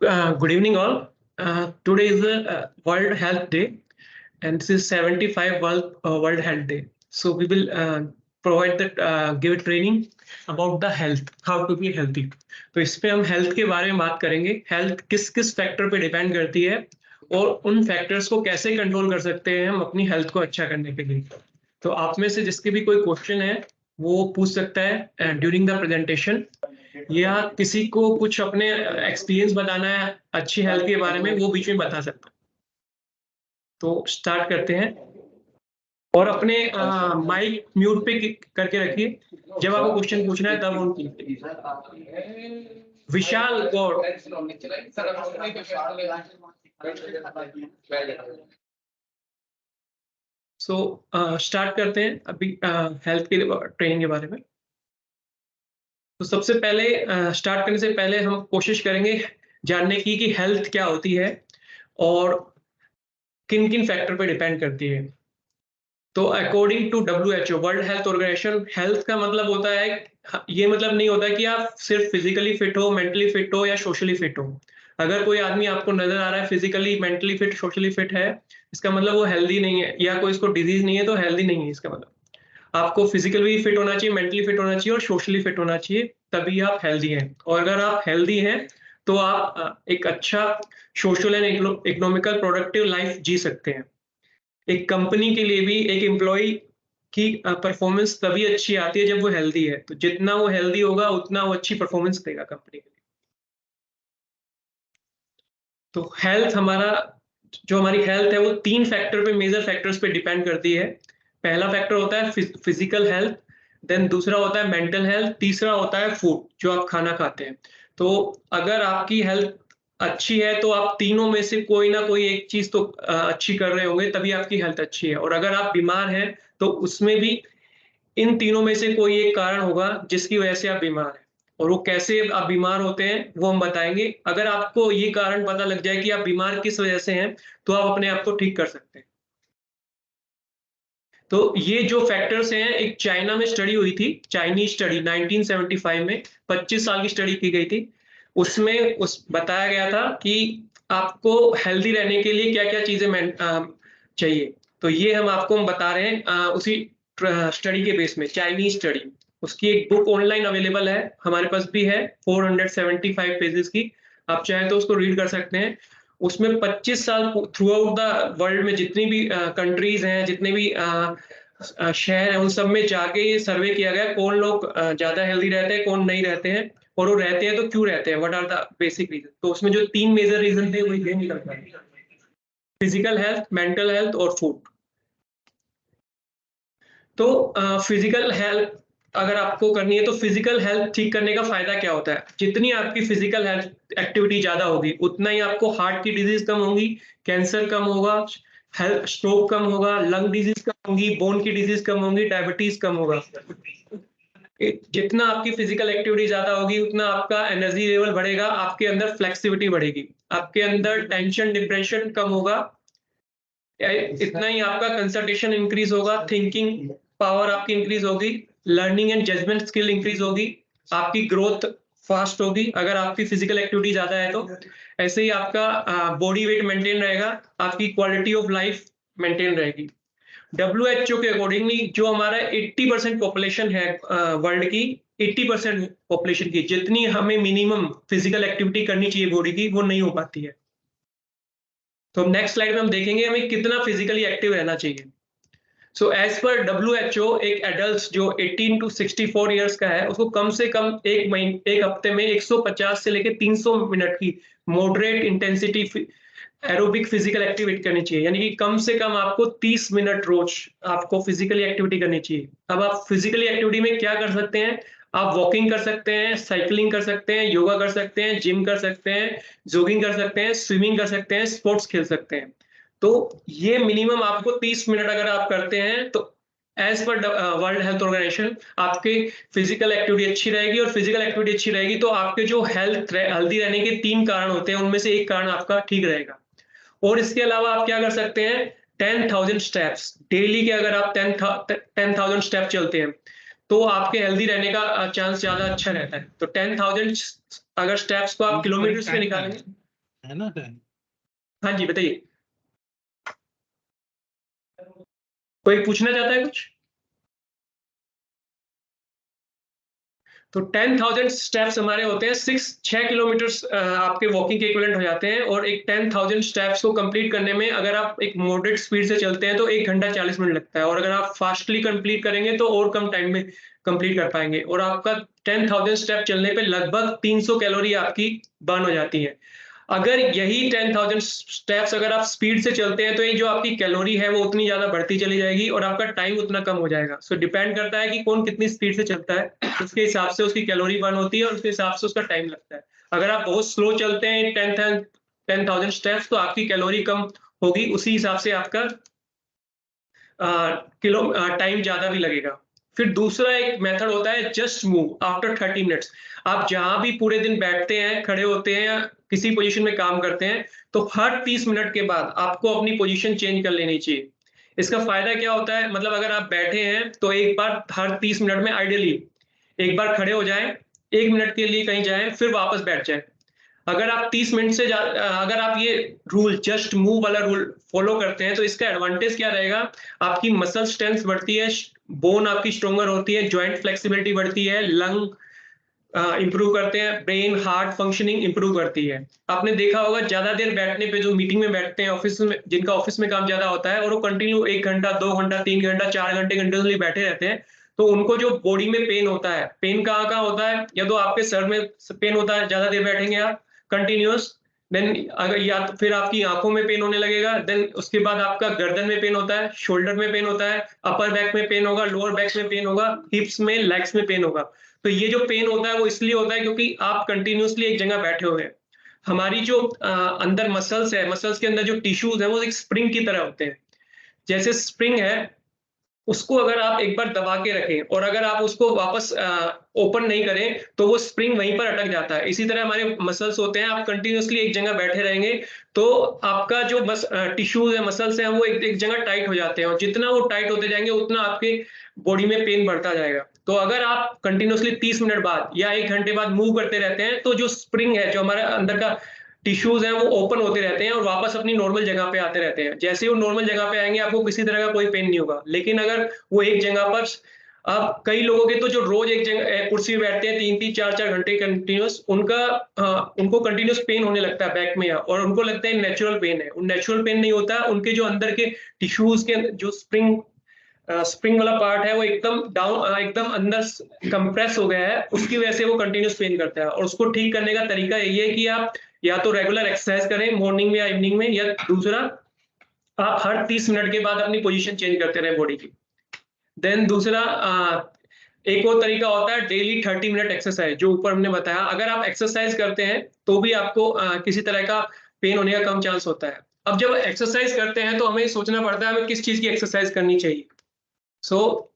Good evening, all. Today is the World Health Day, and this is 75 World Health Day. So we will provide give a training about the health, how to be healthy. तो इस पे हम health के बारे में बात करेंगे. Health किस किस फैक्टर पे डिपेंड करती है और उन फैक्टर्स को कैसे कंट्रोल कर सकते हैं हम अपनी हेल्थ को अच्छा करने के लिए. तो आप में से जिसके भी कोई क्वेश्चन है वो पूछ सकता है ड्यूरिंग द प्रेजेंटेशन, या किसी को कुछ अपने एक्सपीरियंस बताना है अच्छी हेल्थ के बारे में, वो बीच में बता सकता है. तो स्टार्ट करते हैं और अपने माइक म्यूट पे करके रखिए. जब आपको क्वेश्चन पूछना है तब उनकी. विशाल गौड़. सो स्टार्ट करते हैं अभी हेल्थ के ट्रेनिंग के बारे में. तो सबसे पहले स्टार्ट करने से पहले हम कोशिश करेंगे जानने की कि हेल्थ क्या होती है और किन किन फैक्टर पे डिपेंड करती है. तो according to WHO, World Health Organization, health का मतलब होता है, ये मतलब नहीं होता कि आप सिर्फ फिजिकली फिट हो, मेंटली फिट हो या सोशली फिट हो. अगर कोई आदमी आपको नजर आ रहा है physically, mentally fit, socially fit है, इसका मतलब वो हेल्दी नहीं है, या कोई इसको डिजीज नहीं है तो हेल्दी नहीं है. इसका मतलब आपको फिजिकली फिट होना चाहिए, मेंटली फिट होना चाहिए और सोशली फिट होना चाहिए, तभी आप हेल्दी हैं. और अगर आप हेल्दी हैं तो आप एक अच्छा social and economical productive life जी सकते हैं. एक कंपनी के लिए भी एक एम्प्लॉय की परफॉर्मेंस तभी अच्छी आती है जब वो हेल्दी है. तो जितना वो हेल्दी होगा उतना वो अच्छी परफॉर्मेंस देगा कंपनी के लिए. तो हेल्थ हमारी हेल्थ है वो 3 फैक्टर पे, मेजर फैक्टर्स पे डिपेंड करती है. पहला फैक्टर होता है फिजिकल हेल्थ, देन दूसरा होता है मेंटल हेल्थ, तीसरा होता है फूड, जो आप खाना खाते हैं. तो अगर आपकी हेल्थ अच्छी है तो आप तीनों में से कोई ना कोई एक चीज तो अच्छी कर रहे होंगे, तभी आपकी हेल्थ अच्छी है. और अगर आप बीमार हैं तो उसमें भी इन तीनों में से कोई एक कारण होगा जिसकी वजह से आप बीमार हैं. और वो कैसे आप बीमार होते हैं वो हम बताएंगे. अगर आपको ये कारण पता लग जाए कि आप बीमार किस वजह से हैं, तो आप अपने आप को ठीक कर सकते हैं. तो ये जो फैक्टर्स हैं, एक चाइना में स्टडी हुई थी, चाइनीज स्टडी 1975 में 25 साल की स्टडी की गई थी. उसमें बताया गया था कि आपको हेल्दी रहने के लिए क्या क्या चीजें चाहिए. तो ये हम बता रहे हैं उसी स्टडी के बेस में, चाइनीज स्टडी. उसकी एक बुक ऑनलाइन अवेलेबल है, हमारे पास भी है, 475 पेजेस की. आप चाहे तो उसको रीड कर सकते हैं. उसमें 25 साल थ्रू आउट द वर्ल्ड में जितनी भी कंट्रीज हैं, जितने भी शहर हैं, उन सब में जाके ये सर्वे किया गया कौन लोग ज्यादा हेल्दी रहते हैं, कौन नहीं रहते हैं, और वो रहते हैं तो क्यों रहते हैं, what are the basic reason. तो उसमें जो 3 मेजर रीजन थे वो ये निकलता है: फिजिकल हेल्थ, मेंटल हेल्थ और फूड. तो फिजिकल हेल्थ अगर आपको करनी है तो फिजिकल हेल्थ ठीक करने का फायदा क्या होता है? जितनी आपकी फिजिकल हेल्थ एक्टिविटी ज्यादा होगी उतना ही आपको हार्ट की डिजीज कम होगी, कैंसर कम होगा, स्ट्रोक कम होगा, लंग डिजीज कम होगी, बोन की डिजीज कम होगी, डायबिटीज कम होगा. जितना आपकी फिजिकल एक्टिविटी ज्यादा होगी उतना आपका एनर्जी लेवल बढ़ेगा, आपके अंदर फ्लेक्सिबिलिटी बढ़ेगी, आपके अंदर टेंशन डिप्रेशन कम होगा, इतना ही आपका कंसंट्रेशन इंक्रीज होगा, थिंकिंग पावर आपकी इंक्रीज होगी, learning and judgement skill increase होगी, आपकी ग्रोथ फास्ट होगी अगर आपकी फिजिकल एक्टिविटी ज्यादा है तो. ऐसे ही आपका बॉडी वेट मेंटेन रहेगा, आपकी क्वालिटी ऑफ लाइफ मेंटेन रहेगी. WHO के अकॉर्डिंगली जो हमारा 80% पॉपुलेशन है वर्ल्ड की, 80% पॉपुलेशन की जितनी हमें मिनिमम फिजिकल एक्टिविटी करनी चाहिए बॉडी की, वो नहीं हो पाती है. तो नेक्स्ट स्लाइड में हम देखेंगे हमें कितना फिजिकली एक्टिव रहना चाहिए. सो एज पर WHO, एक एडल्ट जो 18 टू 64 इयर्स का है उसको कम से कम एक हफ्ते में 150 से लेकर 300 मिनट की moderate intensity aerobic physical activity करनी चाहिए. यानी कि कम से कम आपको 30 मिनट रोज आपको फिजिकली एक्टिविटी करनी चाहिए. अब आप फिजिकली एक्टिविटी में क्या कर सकते हैं? आप वॉकिंग कर सकते हैं, साइकिलिंग कर सकते हैं, योगा कर सकते हैं, जिम कर सकते हैं, जॉगिंग कर सकते हैं, स्विमिंग कर सकते हैं, स्पोर्ट्स खेल सकते हैं. तो ये मिनिमम आपको 30 मिनट अगर आप करते हैं तो as per World Health Organization आपकी फिजिकल एक्टिविटी अच्छी रहेगी. और फिजिकल एक्टिविटी अच्छी रहेगी तो आपके जो हेल्दी रहने के 3 कारण होते हैं उनमें से एक कारण आपका ठीक रहेगा. और इसके अलावा आप क्या कर सकते हैं? 10,000 स्टेप्स डेली के, अगर आप 10,000 स्टेप चलते हैं तो आपके हेल्दी रहने का चांस ज्यादा अच्छा रहता है. तो 10,000 अगर स्टेप्स को आप किलोमीटर में निकालेंगे है ना? हाँ जी, बताइए। कोई पूछना चाहता है कुछ? तो 10,000 स्टेप्स हमारे होते हैं, 6 किलोमीटर आपके वॉकिंग के इक्विवेलेंट हो जाते हैं, और एक 10,000 स्टेप्स को कंप्लीट करने में अगर आप एक मॉडरेट स्पीड से चलते हैं तो 1 घंटा 40 मिनट लगता है, और अगर आप फास्टली कंप्लीट करेंगे तो और कम टाइम में कंप्लीट कर पाएंगे, और आपका 10,000 स्टेप चलने पे लगभग 300 कैलोरी आपकी बर्न हो जाती है। अगर यही 10,000 स्टेप्स अगर आप स्पीड से चलते हैं तो ये जो आपकी कैलोरी है वो उतनी ज्यादा बढ़ती चली जाएगी और आपका टाइम उतना कम हो जाएगा। सो डिपेंड करता है कि कौन कितनी स्पीड से चलता है, उसके हिसाब से उसकी कैलोरी बर्न होती है और उसके हिसाब से उसका टाइम लगता है। अगर आप बहुत स्लो चलते हैं 10,000 स्टेप्स तो आपकी कैलोरी कम होगी, उसी हिसाब से आपका टाइम ज्यादा भी लगेगा। फिर दूसरा एक मेथड होता है जस्ट मूव आफ्टर 30 मिनट्स। आप जहां भी पूरे दिन बैठते हैं, खड़े होते हैं या किसी पोजीशन में काम करते हैं, तो हर 30 मिनट के बाद आपको अपनी पोजीशन चेंज कर लेनी चाहिए। इसका फायदा क्या होता है, मतलब अगर आप बैठे हैं तो एक बार हर 30 मिनट में आइडियली एक बार खड़े हो जाएं, 1 मिनट के लिए कहीं जाएं, फिर वापस बैठ जाएं। अगर आप 30 मिनट से अगर आप ये रूल जस्ट मूव वाला रूल फॉलो करते हैं तो इसका एडवांटेज क्या रहेगा, आपकी मसल स्ट्रेंथ बढ़ती है, बोन आपकी स्ट्रोंगर होती है, जॉइंट फ्लेक्सिबिलिटी बढ़ती है, लंग इंप्रूव करते हैं, ब्रेन हार्ट फंक्शनिंग इंप्रूव करती है। आपने देखा होगा ज्यादा देर बैठने पे, जो मीटिंग में बैठते हैं ऑफिस में, जिनका ऑफिस में काम ज्यादा होता है और वो कंटिन्यू 1 घंटा 2 घंटा 3 घंटा 4 घंटे कंटिन्यूसली बैठे रहते हैं, तो उनको जो बॉडी में पेन होता है, पेन कहाँ कहाँ होता है, या तो आपके सर में पेन होता है ज्यादा देर बैठेंगे आप कंटिन्यूस, देन अगर या तो फिर आपकी आंखों में पेन होने लगेगा, देन उसके बाद आपका गर्दन में पेन होता है, शोल्डर में पेन होता है, अपर बैक में पेन होगा, लोअर बैक में पेन होगा, हिप्स में, लेग्स में पेन होगा। तो ये जो पेन होता है वो इसलिए होता है क्योंकि आप कंटिन्यूअसली एक जगह बैठे हुए हैं। हमारी जो अंदर मसल्स है, मसल्स के अंदर जो टिश्यूज है वो एक स्प्रिंग की तरह होते हैं। जैसे स्प्रिंग है, उसको अगर आप एक बार दबा के रखें और अगर आप उसको वापस ओपन नहीं करें तो वो स्प्रिंग वहीं पर अटक जाता है। इसी तरह हमारे मसल्स होते हैं, आप कंटिन्यूअसली एक जगह बैठे रहेंगे तो आपका जो टिश्यूज है, मसल्स हैं, वो एक जगह टाइट हो जाते हैं, और जितना वो टाइट होते जाएंगे उतना आपके बॉडी में पेन बढ़ता जाएगा। तो अगर आप कंटिन्यूअसली 30 मिनट बाद या 1 घंटे बाद मूव करते रहते हैं तो जो स्प्रिंग है, जो हमारे अंदर का टिश्यूज हैं, वो ओपन होते रहते हैं और वापस अपनी नॉर्मल जगह पे आते रहते हैं। जैसे ही वो नॉर्मल जगह पे आएंगे आपको किसी तरह का कोई पेन नहीं होगा। लेकिन अगर वो एक जगह पर, अब कई लोगों के तो जो रोज एक जगह कुर्सी में बैठते हैं 3-3 4-4 घंटे कंटिन्यूस, उनको कंटिन्यूस पेन होने लगता है बैक में, और उनको लगता है नेचुरल पेन है। नेचुरल पेन नहीं होता, उनके जो अंदर के टिश्यूज के जो स्प्रिंग वाला पार्ट है वो एकदम डाउन, एकदम अंदर कंप्रेस हो गया है, उसकी वजह से वो कंटिन्यूस पेन करता है। और उसको ठीक करने का तरीका यही है कि आप या तो रेगुलर एक्सरसाइज करें मॉर्निंग में या इवनिंग में, या दूसरा आप हर 30 मिनट के बाद अपनी पोजीशन चेंज करते रहे बॉडी की। देन दूसरा एक और तरीका होता है डेली 30 मिनट एक्सरसाइज, जो ऊपर हमने बताया। अगर आप एक्सरसाइज करते हैं तो भी आपको किसी तरह का पेन होने का कम चांस होता है। अब जब एक्सरसाइज करते हैं तो हमें सोचना पड़ता है हमें किस चीज की एक्सरसाइज करनी चाहिए। सो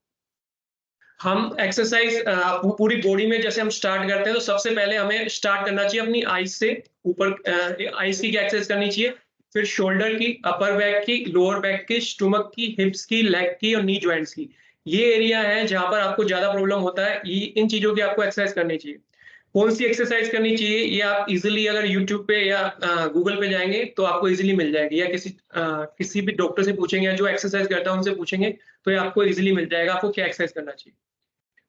हम एक्सरसाइज पूरी बॉडी में जैसे हम स्टार्ट करते हैं तो सबसे पहले हमें स्टार्ट करना चाहिए अपनी आईज से। ऊपर आईज की क्या एक्सरसाइज करनी चाहिए, फिर शोल्डर की, अपर बैक की, लोअर बैक की, स्टमक की, हिप्स की, लेग की और नी जॉइंट्स की। ये एरिया है जहां पर आपको ज्यादा प्रॉब्लम होता है, इन चीजों की आपको एक्सरसाइज करनी चाहिए। कौन सी एक्सरसाइज करनी चाहिए ये आप इजीली अगर यूट्यूब पे या गूगल पे जाएंगे तो आपको इजीली मिल जाएगी, या किसी भी डॉक्टर से पूछेंगे, जो एक्सरसाइज करता है उनसे पूछेंगे, तो ये आपको इजीली मिल जाएगा आपको क्या एक्सरसाइज करना चाहिए।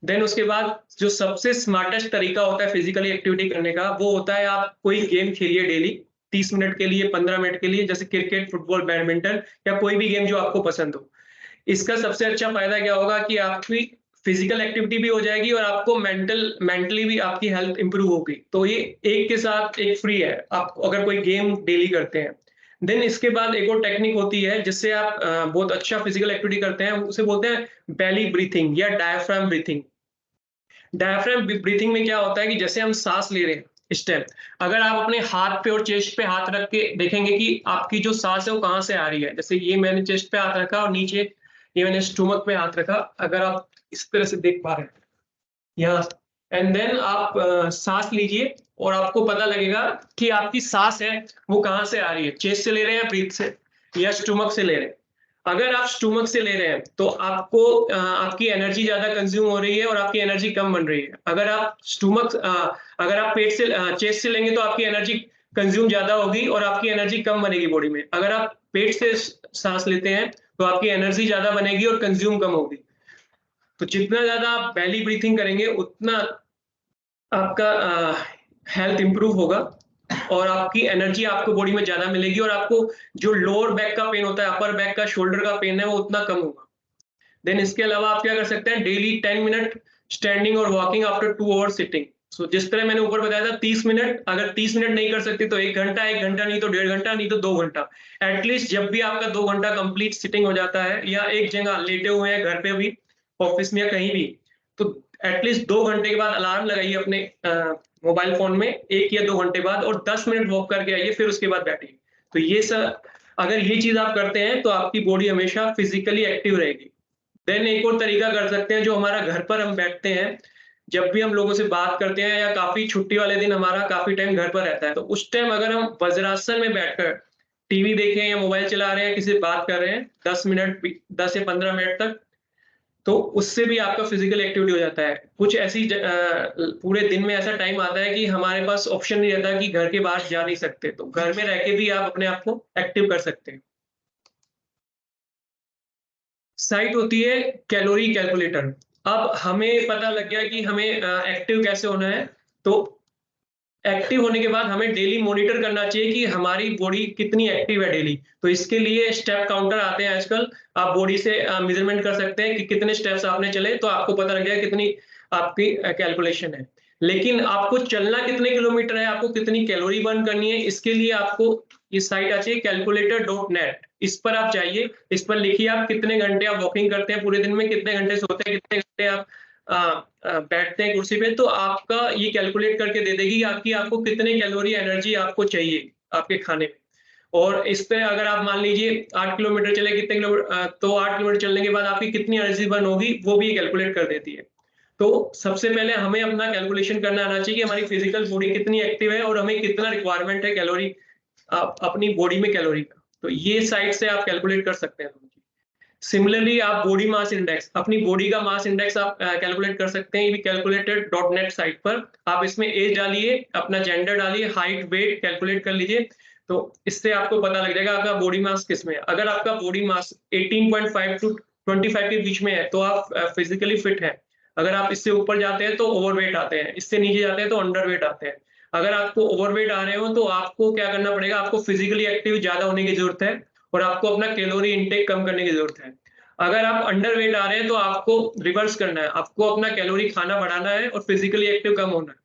देन उसके बाद जो सबसे स्मार्टेस्ट तरीका होता है फिजिकली एक्टिविटी करने का, वो होता है आप कोई गेम खेलिए डेली 30 मिनट के लिए, 15 मिनट के लिए, जैसे क्रिकेट, फुटबॉल, बैडमिंटन या कोई भी गेम जो आपको पसंद हो। इसका सबसे अच्छा फायदा क्या होगा कि आपकी फिजिकल एक्टिविटी भी हो जाएगी और आपको मेंटली भी आपकी हेल्थ इंप्रूव होगी। तो ये एक के साथ एक फ्री है, आप अगर कोई गेम डेली करते हैं। देन इसके बाद एक और टेक्निक होती है जिससे आप बहुत अच्छा फिजिकल एक्टिविटी करते हैं, उसे बोलते हैं बेली ब्रीथिंग या डायफ्राम ब्रीथिंग। डायफ्राम ब्रीथिंग में क्या होता है कि जैसे हम सांस ले रहे हैं इस टाइम, अगर आप अपने हाथ पे और चेस्ट पे हाथ रख के देखेंगे कि आपकी जो सांस है वो कहाँ से आ रही है, जैसे ये मैंने चेस्ट पे हाथ रखा और नीचे ये मैंने स्टोमक पे हाथ रखा, अगर आप इस तरह से देख पा रहे हैं यहाँ, एंड देन आप सांस लीजिए और आपको पता लगेगा कि आपकी सांस है वो कहाँ से आ रही है, चेस्ट से ले रहे हैं, ब्रीथ से, या स्टोमक से ले रहे हैं। अगर आप स्टोमक से ले रहे हैं तो आपको आपकी एनर्जी ज्यादा कंज्यूम हो रही है और आपकी एनर्जी कम बन रही है। अगर आप पेट से चेस्ट से लेंगे तो आपकी एनर्जी कंज्यूम ज्यादा होगी और आपकी एनर्जी कम बनेगी बॉडी में। अगर आप पेट से सांस लेते हैं तो आपकी एनर्जी ज्यादा बनेगी और कंज्यूम कम होगी। तो जितना ज्यादा आप बेली ब्रीथिंग करेंगे उतना आपका हेल्थ इंप्रूव होगा और आपकी एनर्जी आपको बॉडी में ज्यादा मिलेगी और आपको जो लोअर बैक का पेन होता है, अपर बैक का, शोल्डर का पेन है, वो उतना कम होगा। देन इसके अलावा आप क्या कर सकते हैं, डेली 10 मिनट स्टैंडिंग और वॉकिंग आफ्टर 2 आवर्स सिटिंग। सो जिस तरह मैंने ऊपर बताया था 30 मिनट, अगर 30 मिनट नहीं कर सकते तो 1 घंटा, 1 घंटा नहीं तो 1.5 घंटा, नहीं तो 2 घंटा। एटलीस्ट जब भी आपका 2 घंटा कंप्लीट सिटिंग हो जाता है या एक जगह लेटे हुए हैं घर पे भी, ऑफिस में या कहीं भी, तो एटलीस्ट 2 घंटे के बाद अलार्म लगाइए अपने मोबाइल फोन में, 1 या 2 घंटे बाद, और 10 मिनट वॉक करके आइए, फिर उसके बाद बैठिए। तो ये सब अगर ये चीज आप करते हैं तो आपकी बॉडी हमेशा फिजिकली एक्टिव रहेगी। देन एक और तरीका कर सकते हैं, जो हमारा घर पर हम बैठते हैं, जब भी हम लोगों से बात करते हैं या काफी छुट्टी वाले दिन हमारा काफी टाइम घर पर रहता है, तो उस टाइम अगर हम वज्रासन में बैठकर टीवी देखें या मोबाइल चला रहे हैं, किसी से बात कर रहे हैं 10 या 15 मिनट तक, तो उससे भी आपका फिजिकल एक्टिविटी हो जाता है। कुछ ऐसी पूरे दिन में ऐसा टाइम आता है कि हमारे पास ऑप्शन नहीं रहता कि घर के बाहर जा नहीं सकते, तो घर में रह के भी आप अपने आप को एक्टिव कर सकते हैं। साइट होती है कैलोरी कैलकुलेटर। अब हमें पता लग गया कि हमें एक्टिव कैसे होना है, तो एक्टिव होने के बाद हमें डेली मॉनिटर करना चाहिए कि हमारी बॉडी कितनी एक्टिव है डेली। तो इसके लिए स्टेप काउंटर आते हैं आजकल, आप बॉडी से मेजरमेंट कर सकते हैं कि कितने स्टेप्स आपने चले, तो आपको पता लग जाएगा कितनी आपकी कैलकुलेशन है। लेकिन आपको चलना कितने किलोमीटर है, आपको कितनी कैलोरी बर्न करनी है, इसके लिए आपको ये साइट आती है calculator.net। इस पर आप जाइए, इस पर लिखिए आप कितने घंटे आप वॉकिंग करते हैं पूरे दिन में, कितने घंटे सोते हैं, कितने घंटे आप बैठते हैं कुर्सी पे, तो आपका ये कैलकुलेट करके दे देगी कि आपको कितने कैलोरी एनर्जी आपको चाहिए आपके खाने में। और इस पे अगर आप मान लीजिए 8 किलोमीटर चले, कितने किलोमीटर, तो 8 किलोमीटर चलने के बाद आपकी कितनी एनर्जी बर्न होगी, वो भी कैलकुलेट कर देती है। तो सबसे पहले हमें अपना कैलकुलेशन करना आना चाहिए कि हमारी फिजिकल बॉडी कितनी एक्टिव है और हमें कितना रिक्वायरमेंट है कैलोरी अपनी बॉडी में कैलोरी का। तो ये साइट से आप कैलकुलेट कर सकते हैं। सिमिलरली आप बॉडी मास इंडेक्स, अपनी बॉडी का मास इंडेक्स आप कैलकुलेट कर सकते हैं, ये भी calculator.net साइट पर। आप इसमें एज डालिए, अपना जेंडर डालिए, हाइट, वेट कैलकुलेट कर लीजिए, तो इससे आपको पता लग जाएगा आपका बॉडी मास किस में है। अगर आपका बॉडी मास 18.5 टू 25 के बीच में है तो आप फिजिकली फिट है। अगर आप इससे ऊपर जाते हैं तो ओवरवेट आते हैं, इससे नीचे जाते हैं तो अंडरवेट आते हैं। अगर आपको ओवरवेट आ रहे हो तो आपको क्या करना पड़ेगा, आपको फिजिकली एक्टिव ज्यादा होने की जरूरत है और आपको अपना कैलोरी इनटेक कम करने की जरूरत है। अगर आप अंडरवेट आ रहे हैं तो आपको रिवर्स करना है, आपको अपना कैलोरी खाना बढ़ाना है और फिजिकली एक्टिव कम होना है।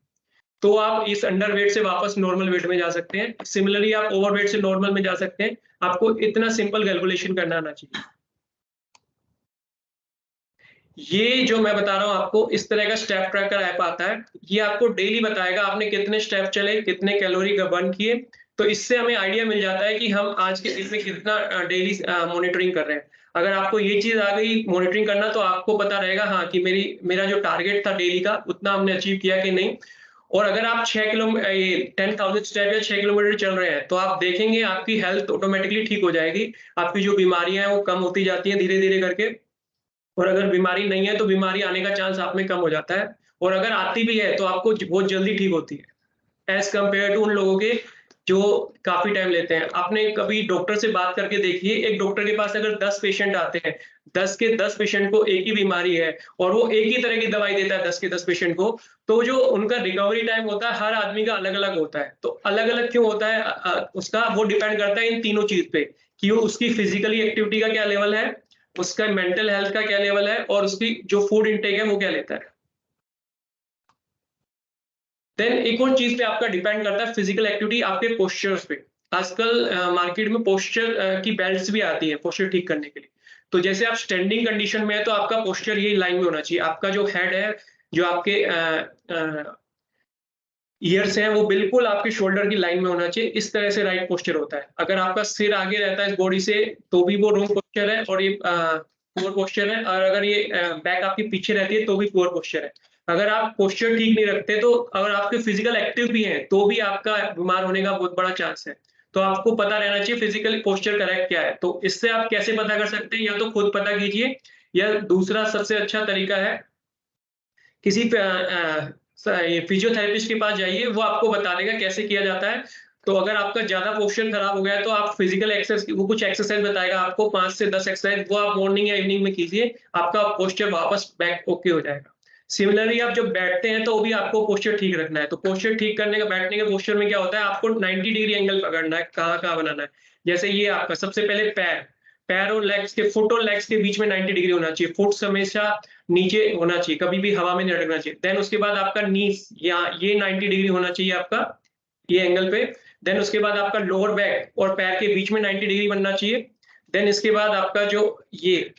तो आप इस अंडरवेट से वापस नॉर्मल वेट में जा सकते हैं। सिमिलरली आप ओवरवेट से नॉर्मल में जा सकते हैं। आपको इतना सिंपल कैलकुलेशन करना आना चाहिए। ये जो मैं बता रहा हूँ आपको, इस तरह का स्टेप ट्रैकर ऐप आता है। ये आपको डेली बताएगा आपने कितने स्टेप चले, कितने कैलोरी का बर्न किए। तो इससे हमें आइडिया मिल जाता है कि हम आज के दिन में कितना डेली मॉनिटरिंग कर रहे हैं। अगर आपको ये चीज आ गई मॉनिटरिंग करना, तो आपको पता रहेगा हाँ कि मेरा जो टारगेट था डेली का, उतना हमने अचीव किया कि नहीं। और अगर आप 10,000 स्टेप या 6 किलोमीटर चल रहे हैं, तो आप देखेंगे आपकी हेल्थ ऑटोमेटिकली ठीक हो जाएगी। आपकी जो बीमारियां हैं वो कम होती जाती हैं धीरे धीरे करके। और अगर बीमारी नहीं है तो बीमारी आने का चांस आप में कम हो जाता है, और अगर आती भी है तो आपको बहुत जल्दी ठीक होती है, एज कंपेयर टू उन लोगों के जो काफी टाइम लेते हैं। आपने कभी डॉक्टर से बात करके देखिए, एक डॉक्टर के पास अगर 10 पेशेंट आते हैं, 10 के 10 पेशेंट को एक ही बीमारी है और वो एक ही तरह की दवाई देता है 10 के 10 पेशेंट को, तो जो उनका रिकवरी टाइम होता है हर आदमी का अलग अलग होता है। तो अलग अलग क्यों होता है, उसका वो डिपेंड करता है इन तीनों चीज पे, कि वो उसकी फिजिकली एक्टिविटी का क्या लेवल है, उसका मेंटल हेल्थ का क्या लेवल है, और उसकी जो फूड इंटेक है वो क्या लेता है। देन एक और चीज पे आपका डिपेंड करता है फिजिकल एक्टिविटी, आपके पोस्चर्स पे। आजकल मार्केट में पोस्चर की बेल्ट्स भी आती है पोस्चर ठीक करने के लिए। तो जैसे आप स्टैंडिंग कंडीशन में है तो आपका पोस्चर यही लाइन में होना चाहिए। आपका जो हेड है, जो आपके ईयर्स हैं, वो बिल्कुल आपके शोल्डर की लाइन में होना चाहिए। इस तरह से राइट पोस्चर होता है। अगर आपका सिर आगे रहता है इस बॉडी से, तो भी वो रॉन्ग पोस्चर है और ये पुअर पोस्चर है। और अगर ये बैक आपके पीछे रहती है तो भी पुअर पोस्चर है। अगर आप पोस्चर ठीक नहीं रखते, तो अगर आपके फिजिकल एक्टिव भी हैं तो भी आपका बीमार होने का बहुत बड़ा चांस है। तो आपको पता रहना चाहिए फिजिकल पोस्चर करेक्ट क्या है। तो इससे आप कैसे पता कर सकते हैं, या तो खुद पता कीजिए, या दूसरा सबसे अच्छा तरीका है किसी ये फिजियोथेरेपिस्ट के पास जाइए, वो आपको बता देगा कैसे किया जाता है। तो अगर आपका ज्यादा पोस्चर खराब हो गया है तो आप फिजिकल एक्सरसाइज, वो कुछ एक्सरसाइज बताएगा आपको 5 से 10 एक्सरसाइज, वो आप मॉर्निंग या इवनिंग में कीजिए, आपका पोस्चर वापस बैक ओके हो जाएगा। सिमिलरली आप जब बैठते हैं तो भी आपको पोस्चर ठीक रखना है। तो पोस्चर ठीक करने का, बैठने के पोस्चर में क्या होता है, आपको 90 डिग्री एंगल पकड़ना है, कहाँ बनाना है। जैसे ये आपका सबसे पहले पैर और लेग्स के, फुट और लेग्स के बीच में 90 डिग्री होना चाहिए। फुट हमेशा नीचे होना चाहिए, कभी भी हवा में नहीं अटकना चाहिए। देन उसके बाद आपका नीज, यहाँ ये 90 डिग्री होना चाहिए आपका, ये एंगल पे। देन उसके बाद आपका लोअर बैक और पैर के बीच में 90 डिग्री बनना चाहिए। देन इसके बाद आपका जो ये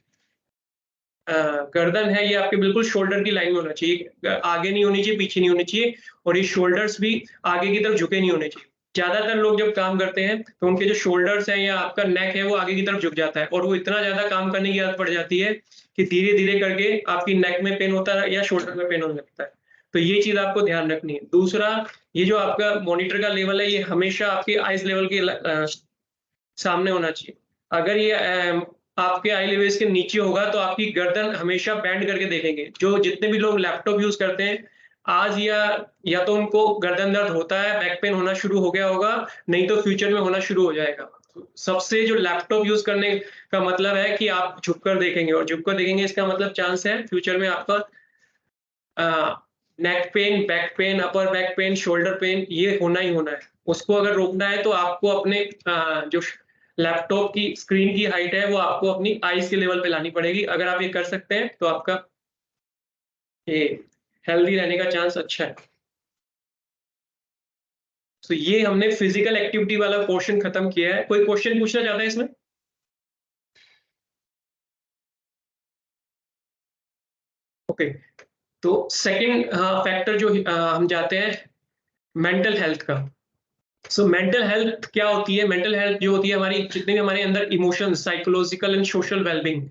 गर्दन है, ये आपके बिल्कुल शोल्डर की लाइन में होना चाहिए, आगे नहीं होनी चाहिए, पीछे नहीं होनी चाहिए। और ये शोल्डर्स भी आगे की तरफ झुके नहीं होने चाहिए। ज्यादातर लोग जब काम करते हैं तो उनके जो शोल्डर्स हैं या आपका नेक है वो आगे की तरफ झुक जाता है, और वो इतना ज्यादा काम करने की आदत पड़ जाती है कि धीरे धीरे करके आपकी नेक में पेन होता है या शोल्डर में पेन होने लगता है। तो ये चीज आपको ध्यान रखनी है। दूसरा, ये जो आपका मॉनिटर का लेवल है, ये हमेशा आपके आइज लेवल के सामने होना चाहिए। अगर ये आपके आई लेवल के नीचे होगा तो आपकी गर्दन हमेशा बैंड करके देखेंगे। जो जितने भी लोग लैपटॉप यूज करते हैं आज, या तो उनको गर्दन दर्द होता है, बैक पेन होना शुरू हो गया होगा, नहीं तो फ्यूचर में होना शुरू हो जाएगा। सबसे जो लैपटॉप यूज करने का मतलब है कि आप झुककर देखेंगे, और झुककर देखेंगे इसका मतलब चांस है फ्यूचर में आपका neck pain, back pain, upper back pain, shoulder pain, ये होना ही होना है। उसको अगर रोकना है तो आपको अपने जो लैपटॉप की स्क्रीन की हाइट है वो आपको अपनी आईज के लेवल पे लानी पड़ेगी। अगर आप ये कर सकते हैं तो आपका ये हेल्दी रहने का चांस अच्छा है। तो ये हमने फिजिकल एक्टिविटी वाला पोर्शन खत्म किया है। कोई क्वेश्चन पूछना चाहता है इसमें? ओके, तो सेकंड फैक्टर जो हम जाते हैं मेंटल हेल्थ का। सो मेंटल हेल्थ क्या होती है? मेंटल हेल्थ जो होती है, हमारी जितने भी हमारे अंदर emotions, psychological and social wellbeing,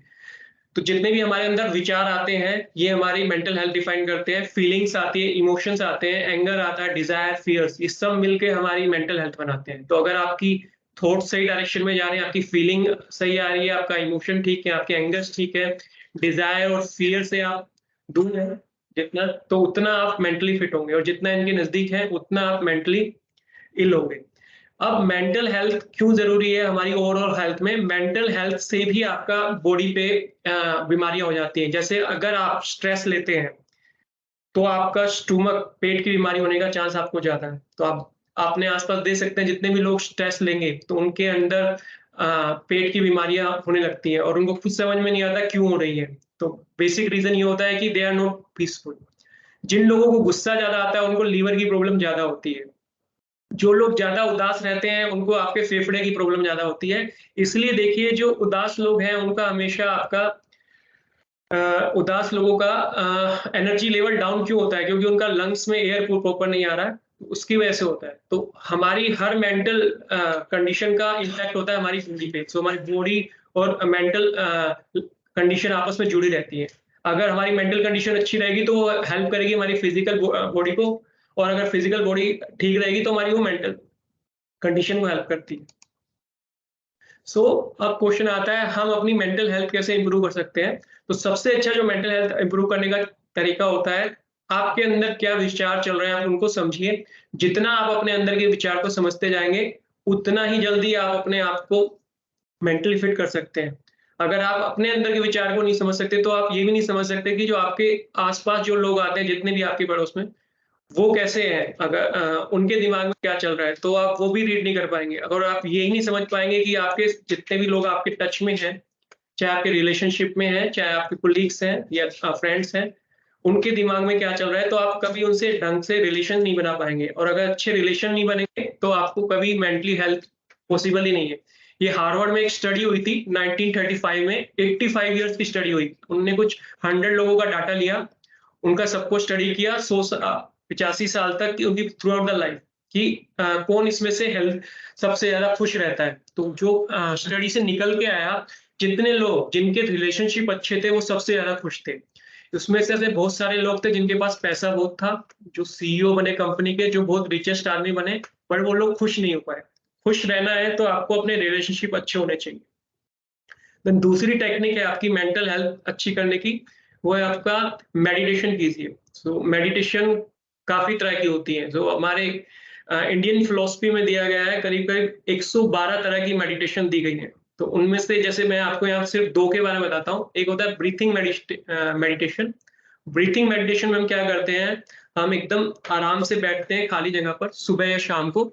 तो जितने भी हमारे अंदर विचार आते हैं ये हमारी मेंटल हेल्थ डिफाइन करते हैं। फीलिंग्स आती है, इमोशंस आते हैं, एंगर आता है, डिजायर, फियर्स, ये सब मिलके हमारी मेंटल हेल्थ बनाते हैं। तो अगर आपकी थॉट सही डायरेक्शन में जा रहे हैं, आपकी फीलिंग सही आ रही है, आपका इमोशन ठीक है, आपके एंगर्स ठीक है, डिजायर और फियर से आप दूर हैं जितना, तो उतना आप मेंटली फिट होंगे, और जितना इनके नजदीक है उतना आप मेंटली इल होंगे। अब मेंटल हेल्थ क्यों जरूरी है हमारी ओवरऑल हेल्थ में? मेंटल हेल्थ से भी आपका बॉडी पे बीमारियां हो जाती हैं। जैसे अगर आप स्ट्रेस लेते हैं तो आपका स्टमक, पेट की बीमारी होने का चांस आपको ज्यादा है। तो आप अपने आसपास देख सकते हैं जितने भी लोग स्ट्रेस लेंगे तो उनके अंदर पेट की बीमारियां होने लगती हैं, और उनको खुद समझ में नहीं आता क्यों हो रही है। तो बेसिक रीजन ये होता है कि दे आर नॉट पीसफुल। जिन लोगों को गुस्सा ज्यादा आता है उनको लीवर की प्रॉब्लम ज्यादा होती है। जो लोग ज्यादा उदास रहते हैं उनको आपके फेफड़े की प्रॉब्लम ज्यादा होती है। इसलिए देखिए, जो उदास लोग हैं उनका हमेशा आपका उदास लोगों का एनर्जी लेवल डाउन क्यों होता है? क्योंकि उनका लंग्स में एयर प्रॉपर नहीं आ रहा है, उसकी वजह से होता है। तो हमारी हर मेंटल कंडीशन का इम्पैक्ट होता है हमारी बॉडी पे। सो हमारी बॉडी और मेंटल कंडीशन आपस में जुड़ी रहती है। अगर हमारी मेंटल कंडीशन अच्छी रहेगी तो वो हेल्प करेगी हमारी फिजिकल बॉडी को, और अगर फिजिकल बॉडी ठीक रहेगी तो हमारी वो मेंटल कंडीशन को हेल्प करती है। सो अब क्वेश्चन आता है, हम अपनी मेंटल हेल्थ कैसे इंप्रूव कर सकते हैं? तो सबसे अच्छा जो मेंटल हेल्थ इंप्रूव करने का तरीका होता है, आपके अंदर क्या विचार चल रहे हैं आप उनको समझिए। जितना आप अपने अंदर के विचार को समझते जाएंगे उतना ही जल्दी आप अपने आप को मेंटली फिट कर सकते हैं। अगर आप अपने अंदर के विचार को नहीं समझ सकते तो आप ये भी नहीं समझ सकते कि जो आपके आसपास जो लोग आते हैं, जितने भी आपके पड़ोस में, वो कैसे हैं, अगर उनके दिमाग में क्या चल रहा है, तो आप वो भी रीड नहीं कर पाएंगे। अगर आप यही नहीं समझ पाएंगे कि आपके जितने भी लोग आपके टच में हैं, चाहे आपके रिलेशनशिप में हैं, चाहे आपके कोलीग्स हैं या फ्रेंड्स हैं, उनके दिमाग में क्या चल रहा है, तो आप कभी उनसे ढंग से रिलेशन नहीं बना पाएंगे। और अगर अच्छे रिलेशन नहीं बनेंगे तो आपको कभी मेंटली हेल्थ पॉसिबल ही नहीं है। ये हार्वर्ड में एक स्टडी हुई थी 1935 में, 85 इयर्स की स्टडी हुई। उन्होंने कुछ 100 लोगों का डाटा लिया, उनका सबको स्टडी किया 85 साल तक की उनकी थ्रू आउट द लाइफ, कि कौन इसमें से हेल्थ सबसे ज्यादा खुश रहता है। तो जो स्टडी से निकल के आया, जितने लोग जिनके रिलेशनशिप अच्छे थे वो सबसे ज्यादा खुश थे। उसमें से ऐसे बहुत सारे लोग थे जिनके पास पैसा बहुत था, जो सीईओ बने कंपनी के, जो बहुत रिचेस्ट आदमी बने, पर वो लोग खुश नहीं हो पाए। खुश रहना है तो आपको अपने रिलेशनशिप अच्छे होने चाहिए। देन दूसरी टेक्निक है आपकी मेंटल हेल्थ अच्छी करने की, वो है आपका मेडिटेशन कीजिए। सो मेडिटेशन काफी तरह की होती है। जो हमारे इंडियन फिलॉसफी में दिया गया है, करीब करीब 112 तरह की मेडिटेशन दी गई है। तो उनमें से जैसे मैं आपको यहाँ सिर्फ 2 के बारे में बताता हूँ। एक होता है ब्रीथिंग मेडिटेशन। ब्रीथिंग मेडिटेशन में हम क्या करते हैं, हम एकदम आराम से बैठते हैं खाली जगह पर सुबह या शाम को,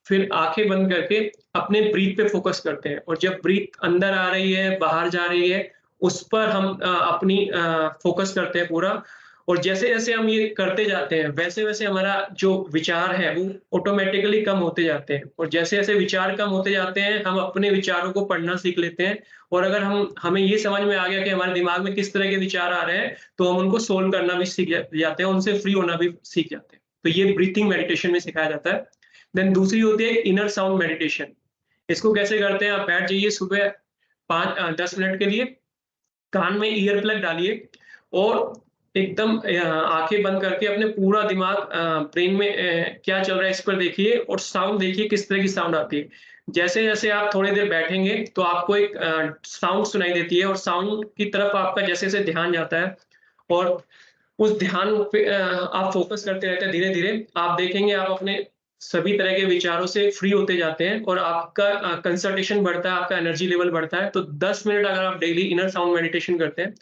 फिर आंखें बंद करके अपने ब्रीथ पे फोकस करते हैं, और जब ब्रीथ अंदर आ रही है बाहर जा रही है उस पर हम अपनी फोकस करते हैं पूरा। और जैसे जैसे हम ये करते जाते हैं वैसे वैसे हमारा जो विचार है वो ऑटोमेटिकली कम होते जाते हैं, और जैसे जैसे विचार कम होते जाते हैं हम अपने विचारों को पढ़ना सीख लेते हैं। और अगर हमें ये समझ में आ गया कि हमारे दिमाग में किस तरह के विचार आ रहे हैं तो हम उनको सोल्व करना भी सीख जाते हैं, उनसे फ्री होना भी सीख जाते हैं। तो ये ब्रीथिंग मेडिटेशन में सिखाया जाता है। देन दूसरी होती है इनर साउंड मेडिटेशन। इसको कैसे करते हैं, आप बैठ जाइए सुबह 10 मिनट के लिए, कान में ईयर प्लग डालिए और एकदम आंखें बंद करके अपने पूरा दिमाग ब्रेन में क्या चल रहा है इस पर देखिए, और साउंड देखिए किस तरह की साउंड आती है। जैसे जैसे आप थोड़ी देर बैठेंगे तो आपको एक साउंड सुनाई देती है, और साउंड की तरफ आपका जैसे जैसे ध्यान जाता है और उस ध्यान पे आप फोकस करते रहते हैं, धीरे धीरे आप देखेंगे आप अपने सभी तरह के विचारों से फ्री होते जाते हैं, और आपका कंसंट्रेशन बढ़ता है, आपका एनर्जी लेवल बढ़ता है। तो 10 मिनट अगर आप डेली इनर साउंड मेडिटेशन करते हैं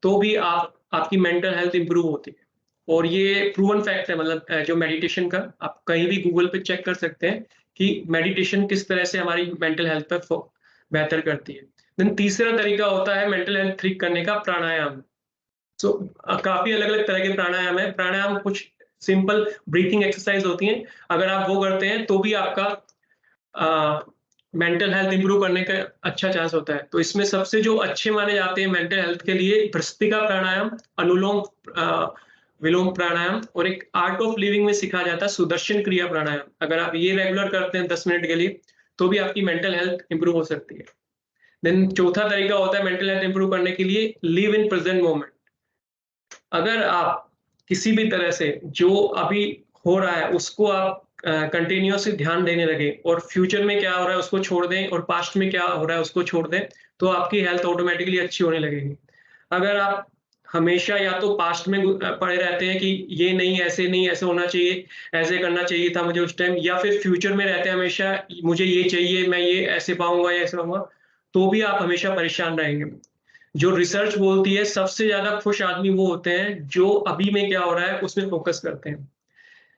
तो भी आपकी मेंटल हेल्थ इंप्रूव होती है। और ये प्रूवन फैक्ट है, मतलब जो मेडिटेशन का आप कहीं भी गूगल पे चेक कर सकते हैं कि मेडिटेशन किस तरह से हमारी मेंटल हेल्थ पर बेहतर करती है। देन तीसरा तरीका होता है मेंटल हेल्थ ठीक करने का, प्राणायाम। सो काफी अलग अलग तरह के प्राणायाम है। प्राणायाम कुछ सिंपल ब्रीथिंग एक्सरसाइज होती हैं, अगर आप वो करते हैं तो भी आपका मेंटल हेल्थ इंप्रूव करने का अच्छा चांस होता है। तो इसमें सबसे जो अच्छे माने जाते हैं मेंटल हेल्थ के लिए, भ्रस्त्रिका प्राणायाम, अनुलोम विलोम प्राणायाम, और एक आर्ट ऑफ लिविंग में सिखाया जाता है सुदर्शन क्रिया प्राणायाम। अगर आप ये रेगुलर करते हैं 10 मिनट के लिए तो भी आपकी मेंटल हेल्थ इंप्रूव हो सकती है। देन चौथा तरीका होता है मेंटल हेल्थ इंप्रूव करने के लिए, लिव इन प्रेजेंट मोमेंट। अगर आप किसी भी तरह से जो अभी हो रहा है उसको आप कंटिन्यूअसली ध्यान देने लगे, और फ्यूचर में क्या हो रहा है उसको छोड़ दें, और पास्ट में क्या हो रहा है उसको छोड़ दें, तो आपकी हेल्थ ऑटोमेटिकली अच्छी होने लगेगी। अगर आप हमेशा या तो पास्ट में पड़े रहते हैं कि ये नहीं ऐसे होना चाहिए, ऐसे करना चाहिए था मुझे उस टाइम, या फिर फ्यूचर में रहते हैं हमेशा मुझे ये चाहिए, मैं ये ऐसे पाऊंगा या ऐसे पाऊंगा, तो भी आप हमेशा परेशान रहेंगे। जो रिसर्च बोलती है सबसे ज्यादा खुश आदमी वो होते हैं जो अभी में क्या हो रहा है उसमें फोकस करते हैं।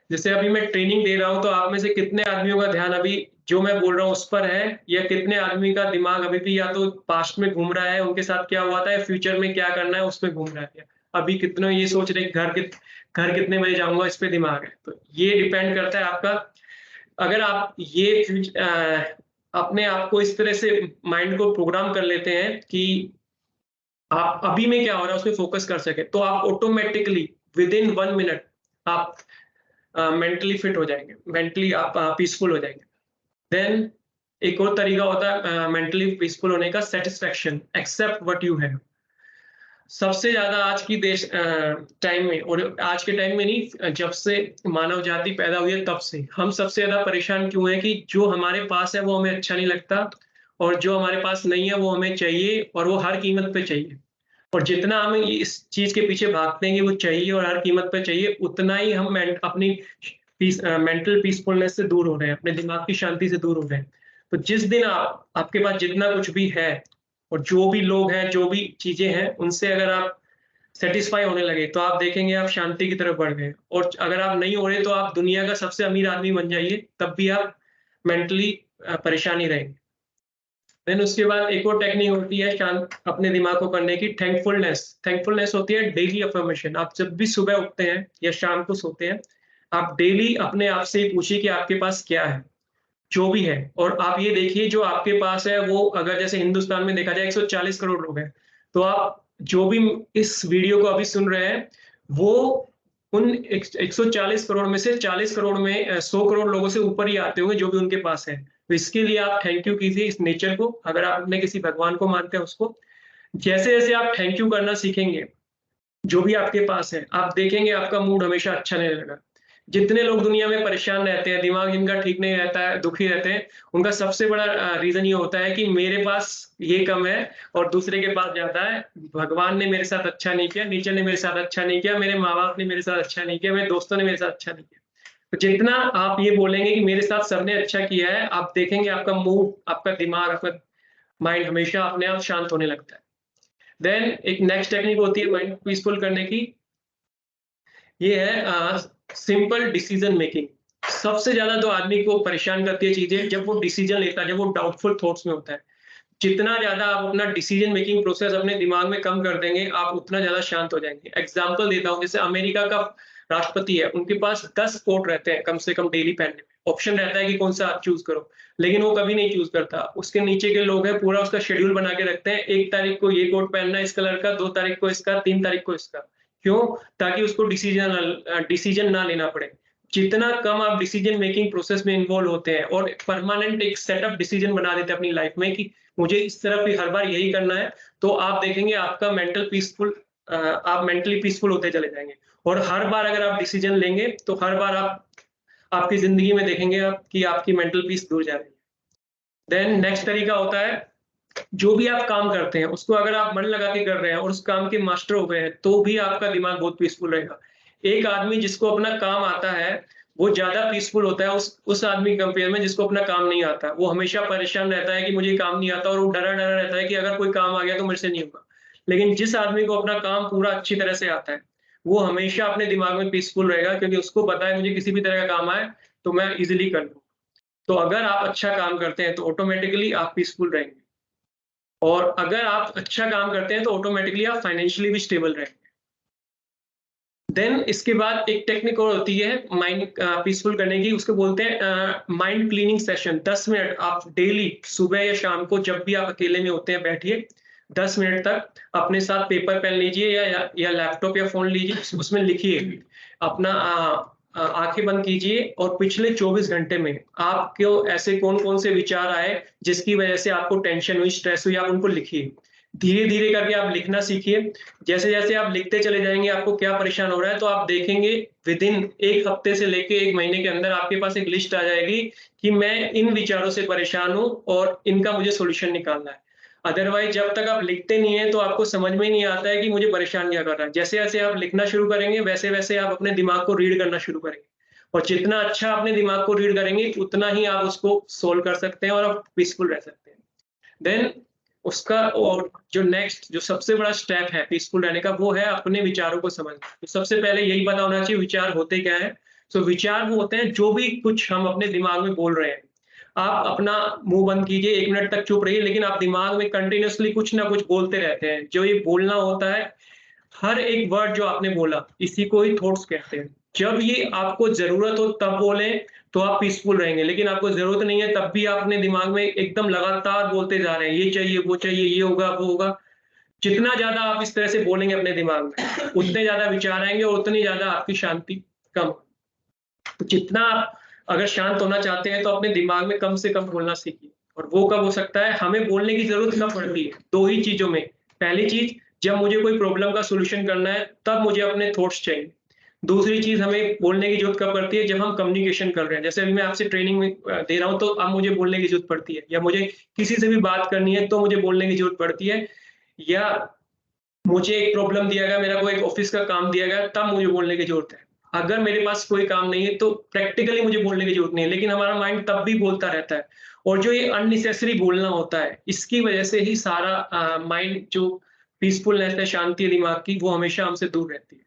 जैसे अभी मैं ट्रेनिंग दे रहा हूं तो आप में से कितने आदमियों का ध्यान अभी जो मैं बोल रहा हूँ उस पर है, या कितने आदमी का दिमाग अभी भी या तो पास्ट में घूम रहा है उनके साथ क्या हुआ था, या फ्यूचर में क्या करना है उसमें घूम रहा है। अभी कितने ये सोच रहे घर कितने बजे जाऊंगा, इस पे दिमाग है। तो ये डिपेंड करता है आपका। अगर आप ये अपने आप को इस तरह से माइंड को प्रोग्राम कर लेते हैं कि आप अभी में क्या हो रहा है उसमें फोकस कर सके, तो आप ऑटोमेटिकली विद इन 1 मिनट आप मेंटली फिट हो जाएंगे, मेंटली आप पीसफुल हो जाएंगे। देन एक और तरीका होता है मेंटली पीसफुल होने का, satisfaction, accept what you have. सबसे ज्यादा आज की टाइम में, और आज के टाइम में नहीं, जब से मानव जाति पैदा हुई है तब से हम सबसे ज्यादा परेशान क्यों है कि जो हमारे पास है वो हमें अच्छा नहीं लगता, और जो हमारे पास नहीं है वो हमें चाहिए, और वो हर कीमत पे चाहिए। और जितना हम इस चीज के पीछे भागते हैं कि वो चाहिए और हर कीमत पे चाहिए, उतना ही हम अपनी मेंटल पीसफुलनेस से दूर हो रहे हैं, अपने दिमाग की शांति से दूर हो रहे हैं। तो जिस दिन आपके पास जितना कुछ भी है, और जो भी लोग हैं, जो भी चीजें हैं, उनसे अगर आप सेटिस्फाई होने लगे तो आप देखेंगे आप शांति की तरफ बढ़ गए। और अगर आप नहीं हो रहे तो आप दुनिया का सबसे अमीर आदमी बन जाइए, तब भी आप मेंटली परेशान ही रहेंगे। देन उसके बाद एक और टेक्निक होती है शांत अपने दिमाग को करने की, थैंकफुलनेस। थैंकफुलनेस होती है डेली अफर्मेशन। आप जब भी सुबह उठते हैं या शाम को सोते हैं, आप डेली अपने आप से ही पूछिए कि आपके पास क्या है, जो भी है। और आप ये देखिए जो आपके पास है वो, अगर जैसे हिंदुस्तान में देखा जाए 140 करोड़ लोग हैं, तो आप जो भी इस वीडियो को अभी सुन रहे हैं वो उन 140 करोड़ में से 40 करोड़ में 100 करोड़ लोगों से ऊपर ही आते होंगे जो भी उनके पास है। तो इसके लिए आप थैंक यू कीजिए इस नेचर को, अगर आप अपने किसी भगवान को मानते हैं उसको। जैसे जैसे आप थैंक यू करना सीखेंगे जो भी आपके पास है, आप देखेंगे आपका मूड हमेशा अच्छा रहने लगा। जितने लोग दुनिया में परेशान रहते हैं, दिमाग जिनका ठीक नहीं रहता है, दुखी रहते हैं, उनका सबसे बड़ा रीजन ये होता है कि मेरे पास ये कम है और दूसरे के पास ज्यादा है। भगवान ने मेरे साथ अच्छा नहीं किया, नेचर ने मेरे साथ अच्छा नहीं किया, मेरे माँ बाप ने मेरे साथ अच्छा नहीं किया, मेरे दोस्तों ने मेरे साथ अच्छा नहीं किया। तो जितना आप ये बोलेंगे कि मेरे साथ सबने अच्छा किया है, आप देखेंगे आपका मूड, आपका दिमाग, आपका माइंड हमेशा अपने आप शांत होने लगता है। देन एक नेक्स्ट टेक्निक होती है माइंड पीसफुल करने की, ये है सिंपल डिसीजन मेकिंग। सबसे ज्यादा तो आदमी को परेशान करती है चीजें जब वो डिसीजन लेता है, जब वो डाउटफुल थॉट्स में होता है। जितना ज्यादा आप अपना डिसीजन मेकिंग प्रोसेस अपने दिमाग में कम कर देंगे, आप उतना ज्यादा शांत हो जाएंगे। एग्जांपल देता हूँ, जैसे अमेरिका का राष्ट्रपति है, उनके पास 10 कोट रहते हैं कम से कम डेली पहनने में। ऑप्शन रहता है कि कौन सा आप चूज करो, लेकिन वो कभी नहीं चूज करता। उसके नीचे के लोग हैं, पूरा उसका शेड्यूल बना के रखते हैं, 1 तारीख को ये कोट पहनना है इस कलर का, 2 तारीख को इसका, 3 तारीख को इसका। क्यों? ताकि उसको डिसीजन ना लेना पड़े। जितना कम आप डिसीजन मेकिंग प्रोसेस में इन्वॉल्व होते हैं और परमानेंट एक सेटअप डिसीजन बना देते हैं अपनी लाइफ में कि मुझे इस तरफ ही हर बार यही करना है, तो आप देखेंगे आपका आप मेंटली पीसफुल होते चले जाएंगे। और हर बार अगर आप डिसीजन लेंगे तो हर बार आप आपकी जिंदगी में देखेंगे आप कि आपकी मेंटल पीस दूर जा रही है। देन नेक्स्ट तरीका होता है, जो भी आप काम करते हैं उसको अगर आप मन लगा के कर रहे हैं और उस काम के मास्टर हो गए हैं, तो भी आपका दिमाग बहुत पीसफुल रहेगा। एक आदमी जिसको अपना काम आता है, वो ज्यादा पीसफुल होता है उस आदमी के कंपेयर में जिसको अपना काम नहीं आता। वो हमेशा परेशान रहता है कि मुझे काम नहीं आता, और वो डरा डरा रहता है कि अगर कोई काम आ गया तो मेरे से नहीं होगा। लेकिन जिस आदमी को अपना काम पूरा अच्छी तरह से आता है, वो हमेशा अपने दिमाग में पीसफुल रहेगा, क्योंकि उसको पता है मुझे किसी भी तरह का काम आए तो मैं इजिली कर लूँ। तो अगर आप अच्छा काम करते हैं तो ऑटोमेटिकली आप पीसफुल रहेंगे, और अगर आप अच्छा काम करते हैं तो ऑटोमेटिकली आप फाइनेंशियली भी स्टेबल रहेंगे। देन इसके बाद एक टेक्निक और होती है माइंड पीसफुल करने की, उसको बोलते हैं माइंड क्लीनिंग सेशन। 10 मिनट आप डेली सुबह या शाम को जब भी आप अकेले में होते हैं बैठिए, 10 मिनट तक अपने साथ पेपर पेन लीजिए या लैपटॉप या फोन लीजिए, उसमें लिखिए अपना आंखें बंद कीजिए और पिछले 24 घंटे में आपको ऐसे कौन कौन से विचार आए जिसकी वजह से आपको टेंशन हुई, स्ट्रेस हुई, आप उनको लिखिए। धीरे धीरे करके आप लिखना सीखिए। जैसे जैसे आप लिखते चले जाएंगे आपको क्या परेशान हो रहा है, तो आप देखेंगे विद इन 1 हफ्ते से लेके 1 महीने के अंदर आपके पास एक लिस्ट आ जाएगी कि मैं इन विचारों से परेशान हूँ और इनका मुझे सॉल्यूशन निकालना है। अदरवाइज जब तक आप लिखते नहीं है तो आपको समझ में ही नहीं आता है कि मुझे परेशान क्या कर रहा है। जैसे जैसे आप लिखना शुरू करेंगे, वैसे वैसे आप अपने दिमाग को रीड करना शुरू करेंगे, और जितना अच्छा अपने दिमाग को रीड करेंगे उतना ही आप उसको सोल्व कर सकते हैं और आप पीसफुल रह सकते हैं। देन उसका और जो नेक्स्ट जो सबसे बड़ा स्टेप है पीसफुल रहने का, वो है अपने विचारों को समझना। तो सबसे पहले यही पता होना चाहिए विचार होते क्या है। तो विचार वो होते हैं जो भी कुछ हम अपने दिमाग में बोल रहे हैं। आप अपना मुंह बंद कीजिए, 1 मिनट तक चुप रहिए, लेकिन आप दिमाग में कंटिन्यूअसली कुछ ना कुछ बोलते रहते हैं। जो ये बोलना होता है, हर एक वर्ड जो आपने बोला, इसी को ही थॉट्स कहते हैं। जब ये आपको ज़रूरत हो तब बोलें, तो आप पीसफुल रहेंगे, लेकिन आपको ज़रूरत नहीं है तब भी आप अपने दिमाग में एकदम लगातार बोलते जा रहे हैं, ये चाहिए, वो चाहिए, ये होगा, वो होगा। जितना ज़्यादा आप इस तरह से बोलेंगे अपने दिमाग में, उतने ज़्यादा विचार आएँगे और उतनी ज़्यादा आपकी शांति कम। तो जितना आप अगर शांत होना चाहते हैं, तो अपने दिमाग में कम से कम बोलना सीखिए। और वो कब हो सकता है? हमें बोलने की ज़रूरत कब पड़ती है? 2 ही चीज़ों में। पहली चीज़, जब मुझे कोई प्रॉब्लम का सॉल्यूशन करना है, तब मुझे अपने थॉट्स चाहिए। दूसरी चीज़, हमें बोलने की ज़रूरत कब पड़ती है? जब हम कम्युनिकेशन कर रहे हैं। जैसे अभी मैं आपसे ट्रेनिंग में दे रहा हूँ, तो अब मुझे बोलने की ज़रूरत पड़ती है, या मुझे किसी से भी बात करनी है, तो मुझे बोलने की ज़रूरत पड़ती है, या मुझे एक प्रॉब्लम दिया गया, मेरा कोई एक ऑफिस का काम दिया गया, तब मुझे बोलने की ज़रूरत है। अगर मेरे पास कोई काम नहीं है, तो प्रैक्टिकली मुझे बोलने की ज़रूरत नहीं है, लेकिन हमारा माइंड तब भी बोलता रहता है। और जो ये अननेसेसरी बोलना होता है, इसकी वजह से ही सारा माइंड जो पीसफुलनेस है, शांति है दिमाग की, वो हमेशा हमसे दूर रहती है।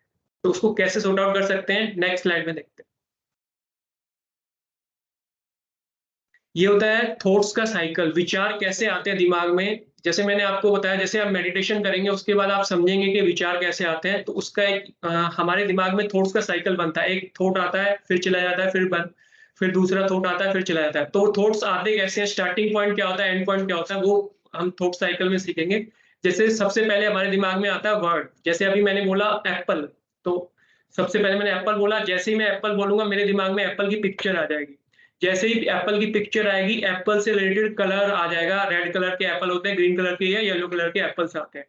तो उसको कैसे सॉर्ट आउट कर सकते हैं, नेक्स्ट स्लाइड में देखते हैं। ये होता है थॉट्स का साइकिल। विचार कैसे आते हैं दिमाग में, जैसे मैंने आपको बताया, जैसे आप मेडिटेशन करेंगे उसके बाद आप समझेंगे कि विचार कैसे आते हैं। तो उसका एक हमारे दिमाग में थॉट्स का साइकिल बनता है। एक थॉट आता है, फिर चला जाता है, फिर दूसरा थॉट आता है, फिर चला जाता है। तो थॉट्स आते कैसे हैं, स्टार्टिंग पॉइंट क्या होता है, एंड पॉइंट क्या होता है, वो हम थॉट साइकिल में सीखेंगे। जैसे सबसे पहले हमारे दिमाग में आता है वर्ड। जैसे अभी मैंने बोला एप्पल, तो सबसे पहले मैंने एप्पल बोला, जैसे ही मैं एप्पल बोलूंगा मेरे दिमाग में एप्पल की पिक्चर आ जाएगी। जैसे ही एप्पल की पिक्चर आएगी, एप्पल से रिलेटेड कलर आ जाएगा। रेड कलर के एप्पल होते हैं, ग्रीन कलर के या येलो कलर के एप्पल्स आते हैं।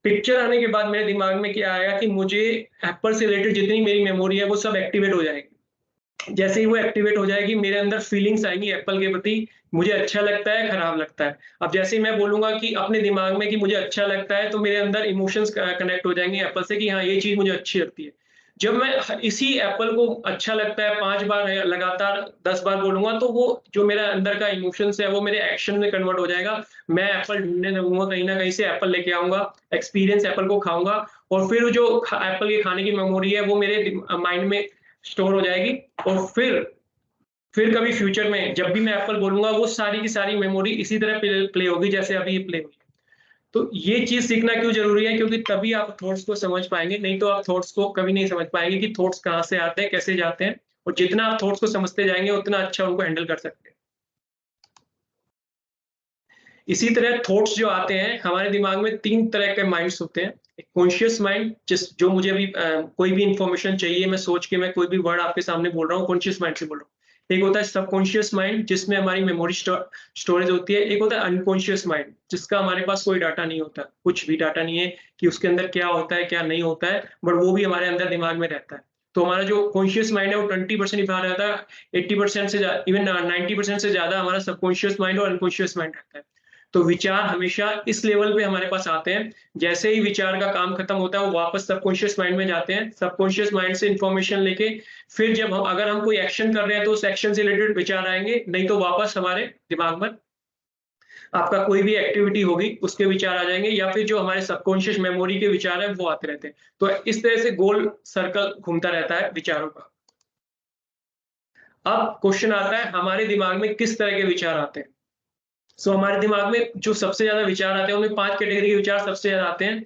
पिक्चर आने के बाद मेरे दिमाग में क्या आएगा कि मुझे एप्पल से रिलेटेड जितनी मेरी मेमोरी है वो सब एक्टिवेट हो जाएगी। जैसे ही वो एक्टिवेट हो जाएगी, मेरे अंदर फीलिंग्स आएंगी एप्पल के प्रति। मुझे अच्छा लगता है, खराब लगता है। अब जैसे ही मैं बोलूंगा कि अपने दिमाग में कि मुझे अच्छा लगता है, तो मेरे अंदर इमोशंस कनेक्ट हो जाएंगे एप्पल से कि हाँ, ये चीज मुझे अच्छी लगती है। जब मैं इसी एप्पल को अच्छा लगता है 5 बार लगातार 10 बार बोलूँगा, तो वो जो मेरा अंदर का इमोशंस है वो मेरे एक्शन में कन्वर्ट हो जाएगा। मैं एप्पल ढूँढने लगूँगा, कहीं न कहीं से एप्पल लेके आऊँगा, एक्सपीरियंस एप्पल को खाऊँगा और फिर जो एप्पल के खाने की मेमोरी है वो मेरे माइंड में स्टोर हो जाएगी और फिर कभी फ्यूचर में जब भी मैं एप्पल बोलूँगा वो सारी की सारी मेमोरी इसी तरह प्ले प्ले होगी जैसे अभी ये प्ले हुई है। तो ये चीज़ सीखना क्यों ज़रूरी है? क्योंकि तभी आप थॉट्स को समझ पाएँगे, नहीं तो आप थॉट्स को कभी नहीं समझ पाएँगे कि थॉट्स कहाँ से आते हैं, कैसे जाते हैं और जितना आप थॉट्स को समझते जाएँगे, उतना अच्छा उनको हैंडल कर सकते हैं। इसी तरह थॉट्स जो आते हैं, हमारे दिमाग में 3 तरह के माइंड्स होते हैं। एक कॉन्शियस माइंड जो मुझे अभी कोई भी इन्फॉर्मेशन चाहिए, मैं सोच के मैं कोई भी वर्ड आपके सामने बोल रहा हूँ, कॉन्शियस माइंड से बोल रहा हूँ। एक होता है सबकॉन्शियस माइंड जिसमें हमारी मेमोरी स्टोरेज होती है। एक होता है अनकॉन्शियस माइंड जिसका हमारे पास कोई डाटा नहीं होता, कुछ भी डाटा नहीं है कि उसके अंदर क्या होता है, क्या नहीं होता है, बट वो भी हमारे अंदर दिमाग में रहता है। तो हमारा जो कॉन्शियस माइंड है वो 20% ही बाहर रहता है, 80% से इवन 90% से ज़्यादा हमारा सबकॉन्शियस माइंड और अनकॉन्शियस माइंड रहता है। तो विचार हमेशा इस लेवल पे हमारे पास आते हैं, जैसे ही विचार का काम खत्म होता है, वो वापस सबकॉन्शियस माइंड में जाते हैं। सबकॉन्शियस माइंड से इन्फॉर्मेशन लेके फिर जब अगर हम कोई एक्शन कर रहे हैं, तो उस एक्शन से रिलेटेड विचार आएँगे, नहीं तो वापस हमारे दिमाग में आपका कोई भी एक्टिविटी होगी, उसके विचार आ जाएँगे या फिर जो हमारे सबकॉन्शियस मेमोरी के विचार हैं, वो आते रहते हैं। तो इस तरह से गोल सर्कल घूमता रहता है विचारों का। अब क्वेश्चन आता है हमारे दिमाग में किस तरह के विचार आते हैं? हमारे दिमाग में जो सबसे ज़्यादा विचार आते हैं, उनमें 5 कैटेगरी के विचार सबसे ज़्यादा आते हैं।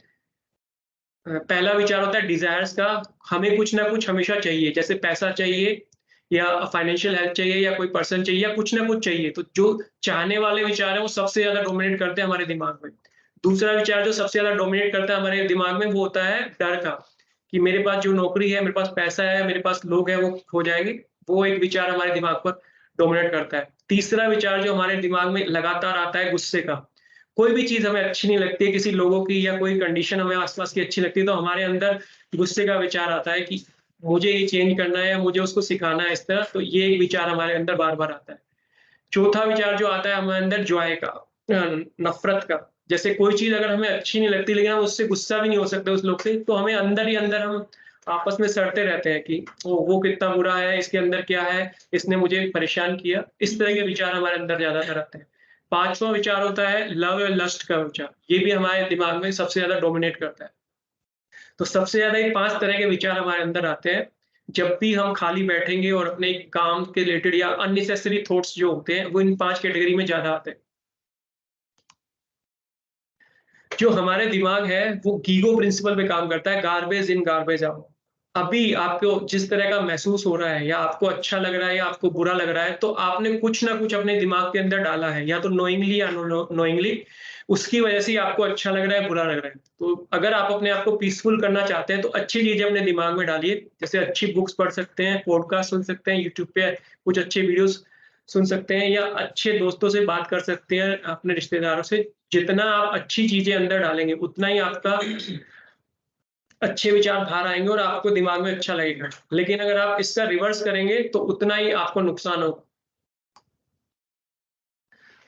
पहला विचार होता है डिज़ायर्स का, हमें कुछ ना कुछ हमेशा चाहिए, जैसे पैसा चाहिए या फाइनेंशियल हेल्प चाहिए या कोई पर्सन चाहिए या कुछ ना कुछ चाहिए। तो जो चाहने वाले विचार हैं, वो सबसे ज़्यादा डोमिनेट करते हैं हमारे दिमाग में। दूसरा विचार जो सबसे ज़्यादा डोमिनेट करता है हमारे दिमाग में, वो होता है डर का, कि मेरे पास जो नौकरी है, मेरे पास पैसा है, मेरे पास लोग हैं, वो खो जाएँगे। वो एक विचार हमारे दिमाग पर डोमिनेट करता है। तीसरा विचार जो हमारे दिमाग में लगातार आता है गुस्से का। कोई भी चीज़ हमें अच्छी नहीं लगती है, किसी लोगों की या कोई कंडीशन हमें आस-पास की अच्छी लगती है, तो हमारे अंदर गुस्से का विचार आता है कि मुझे ये चेंज करना है, मुझे उसको सिखाना है इस तरह, तो ये एक विचार हमारे अंदर बार-बार आता है। चौथा विचार जो आता है हमारे अंदर जॉय का, नफ़रत का। जैसे कोई चीज़ अगर हमें अच्छी नहीं लगती, लेकिन हम उससे गुस्सा भी नहीं हो सकते उस लोग से, तो हमें अंदर ही अंदर हम आपस में सड़ते रहते हैं कि वो कितना बुरा है, इसके अंदर क्या है, इसने मुझे परेशान किया। इस तरह के विचार हमारे अंदर ज़्यादातर आते हैं। 5वां विचार होता है लव या लस्ट का विचार। ये भी हमारे दिमाग में सबसे ज़्यादा डोमिनेट करता है। तो सबसे ज़्यादा ये 5 तरह के विचार हमारे अंदर आते हैं, जब भी हम खाली बैठेंगे और अपने काम के रिलेटेड या अननेसेसरी थॉट्स जो होते हैं, वो इन 5 कैटेगरी में ज़्यादा आते हैं। जो हमारे दिमाग है, वो गीगो प्रिंसिपल पे काम करता है, गार्बेज इन गार्बेज आउट। अभी आपको जिस तरह का महसूस हो रहा है या आपको अच्छा लग रहा है या आपको बुरा लग रहा है, तो आपने कुछ ना कुछ अपने दिमाग के अंदर डाला है, या तो नोइंगली या नोइंगली, उसकी वजह से ही आपको अच्छा लग रहा है, बुरा लग रहा है। तो अगर आप अपने आप को पीसफुल करना चाहते हैं, तो अच्छी चीज़ें अपने दिमाग में डालिए, जैसे अच्छी बुक्स पढ़ सकते हैं, पॉडकास्ट सुन सकते हैं, यूट्यूब पे कुछ अच्छे वीडियोज़ सुन सकते हैं या अच्छे दोस्तों से बात कर सकते हैं, अपने रिश्तेदारों से। जितना आप अच्छी चीज़ें अंदर डालेंगे, उतना ही आपका अच्छे विचार बाहर आएँगे और आपको दिमाग में अच्छा लगेगा। लेकिन अगर आप इसका रिवर्स करेंगे, तो उतना ही आपको नुकसान होगा।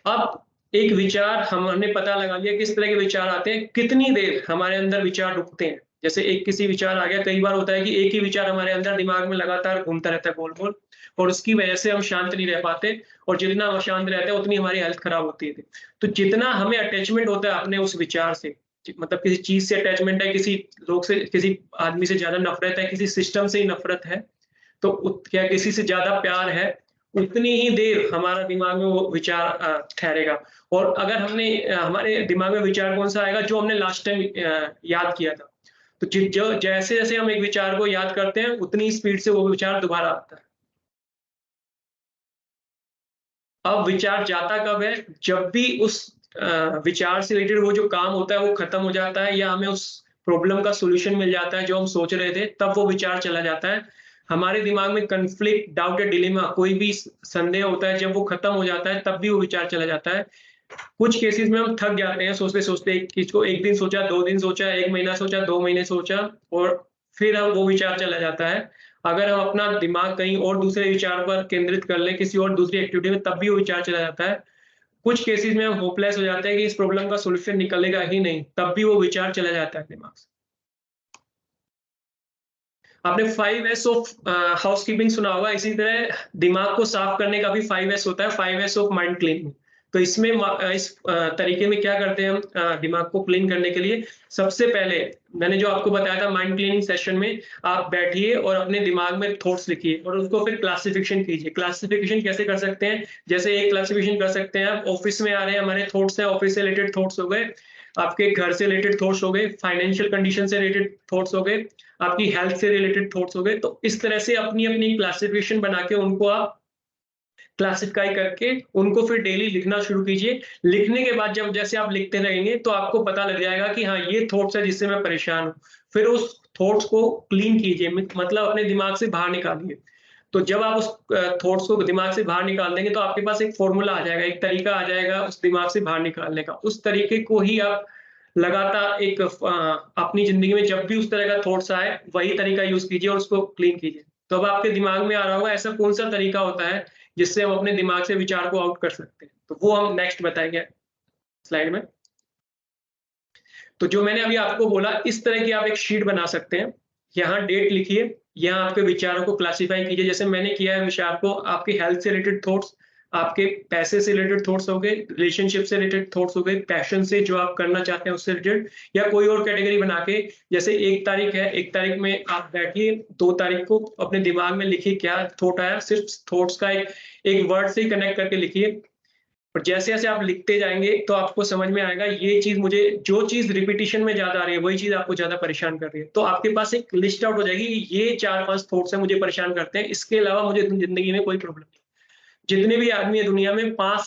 अब एक विचार हमने पता लगा लिया किस तरह के विचार आते हैं, कितनी देर हमारे अंदर विचार रुकते हैं। जैसे एक किसी विचार आ गया, कई बार होता है कि एक ही विचार हमारे अंदर दिमाग में लगातार घूमता रहता है गोल-गोल और उसकी वजह से हम शांत नहीं रह पाते और जितना हम अशांत रहते हैं, उतनी हमारी हेल्थ खराब होती है। तो जितना हमें अटैचमेंट होता है अपने उस विचार से, मतलब किसी चीज़ से अटैचमेंट है, किसी लोग से, किसी आदमी से ज़्यादा नफ़रत है, किसी सिस्टम से ही नफ़रत है, तो क्या किसी से ज़्यादा प्यार है, उतनी ही देर हमारा दिमाग में वो विचार ठहरेगा। और अगर हमारे दिमाग में विचार कौन-सा आएगा, जो हमने लास्ट टाइम याद किया था। तो जो जैसे-जैसे हम एक विचार को याद करते हैं, उतनी स्पीड से वो विचार दोबारा आता है। अब विचार जाता कब है? जब भी उस विचार से रिलेटेड वो जो काम होता है, वो खत्म हो जाता है या हमें उस प्रॉब्लम का सॉल्यूशन मिल जाता है, जो हम सोच रहे थे, तब वो विचार चला जाता है। हमारे दिमाग में कॉन्फ्लिक्ट, डाउट या डिलेमा कोई भी संदेह होता है, जब वो खत्म हो जाता है, तब भी वो विचार चला जाता है। कुछ केसेज़ में हम थक जाते हैं सोचते-सोचते एक चीज़ को, 1 दिन सोचा, 2 दिन सोचा, 1 महीना सोचा, 2 महीने सोचा और फिर हम वो विचार चला जाता है। अगर हम अपना दिमाग कहीं और दूसरे विचार पर केंद्रित कर लें, किसी और दूसरी एक्टिविटी में, तब भी वो विचार चला जाता है। कुछ केसेज़ में हम होपलेस हो जाते हैं कि इस प्रॉब्लम का सॉल्यूशन निकलेगा ही नहीं, तब भी वो विचार चला जाता है दिमाग से। आपने 5S ऑफ हाउसकीपिंग सुना होगा, इसी तरह दिमाग को साफ करने का भी 5S होता है, 5S ऑफ माइंड क्लीनिंग। तो इसमें इस तरीके में क्या करते हैं हम दिमाग को क्लीन करने के लिए? सबसे पहले मैंने जो आपको बताया था माइंड क्लीनिंग सेशन में, आप बैठिए और अपने दिमाग में थॉट्स लिखिए और उसको फिर क्लासिफिकेशन कीजिए। क्लासिफिकेशन कैसे कर सकते हैं? जैसे एक क्लासिफिकेशन कर सकते हैं, आप ऑफिस में आ रहे हैं, हमारे थॉट्स हैं, ऑफिस से रिलेटेड थॉट्स हो गए, आपके घर से रिलेटेड थॉट्स हो गए, फाइनेंशियल कंडीशन से रिलेटेड थॉट्स हो गए, आपकी हेल्थ से रिलेटेड थॉट्स हो गए। तो इस तरह से अपनी-अपनी क्लासिफिकेशन बना के उनको आप क्लासिफाई करके उनको फिर डेली लिखना शुरू कीजिए। लिखने के बाद जब जैसे आप लिखते रहेंगे तो आपको पता लग जाएगा कि हाँ, ये थॉट्स है जिससे मैं परेशान हूँ। फिर उस थॉट्स को क्लीन कीजिए, मतलब अपने दिमाग से बाहर निकालिए। तो जब आप उस थॉट्स को दिमाग से बाहर निकाल देंगे तो आपके पास एक फ़ॉर्मूला आ जाएगा, एक तरीका आ जाएगा उस दिमाग से बाहर निकालने का। उस तरीके को ही आप लगातार अपनी ज़िंदगी में जब भी उस तरह का थॉट्स आए, वही तरीका यूज़ कीजिए और उसको क्लीन कीजिए। तो अब आपके दिमाग में आ रहा होगा ऐसा कौन-सा तरीका होता है जिससे हम अपने दिमाग से विचार को आउट कर सकते हैं। तो वो हम नेक्स्ट बताएँगे स्लाइड में। तो जो मैंने अभी आपको बोला, इस तरह की आप एक शीट बना सकते हैं। यहाँ डेट लिखिए, यहाँ आपके विचारों को क्लासिफ़ाई कीजिए। जैसे मैंने किया है विचार को, आपकी हेल्थ से रिलेटेड थॉट्स, आपके पैसे से रिलेटेड थॉट्स हो गए, रिलेशनशिप से रिलेटेड थॉट्स हो गए, पैशन से जो आप करना चाहते हैं उससे रिलेटेड, या कोई और कैटेगरी बना के, जैसे 1 तारीख है, 1 तारीख में आप बैठिए, 2 तारीख को अपने दिमाग में लिखिए क्या थॉट आया, सिर्फ़ थॉट्स का एक वर्ड से ही कनेक्ट करके लिखिए। और जैसे-जैसे आप लिखते जाएँगे तो आपको समझ में आएगा ये चीज़ मुझे जो चीज़ रिपिटिशन में ज़्यादा आ रही है, वही चीज़ आपको ज़्यादा परेशान कर रही है। तो आपके पास एक लिस्ट आउट हो जाएगी कि ये 4-5 थॉट्स हैं मुझे परेशान करते हैं, इसके अलावा मुझे ज़िंदगी में कोई प्रॉब्लम नहीं। जितने भी आदमी है दुनिया में 5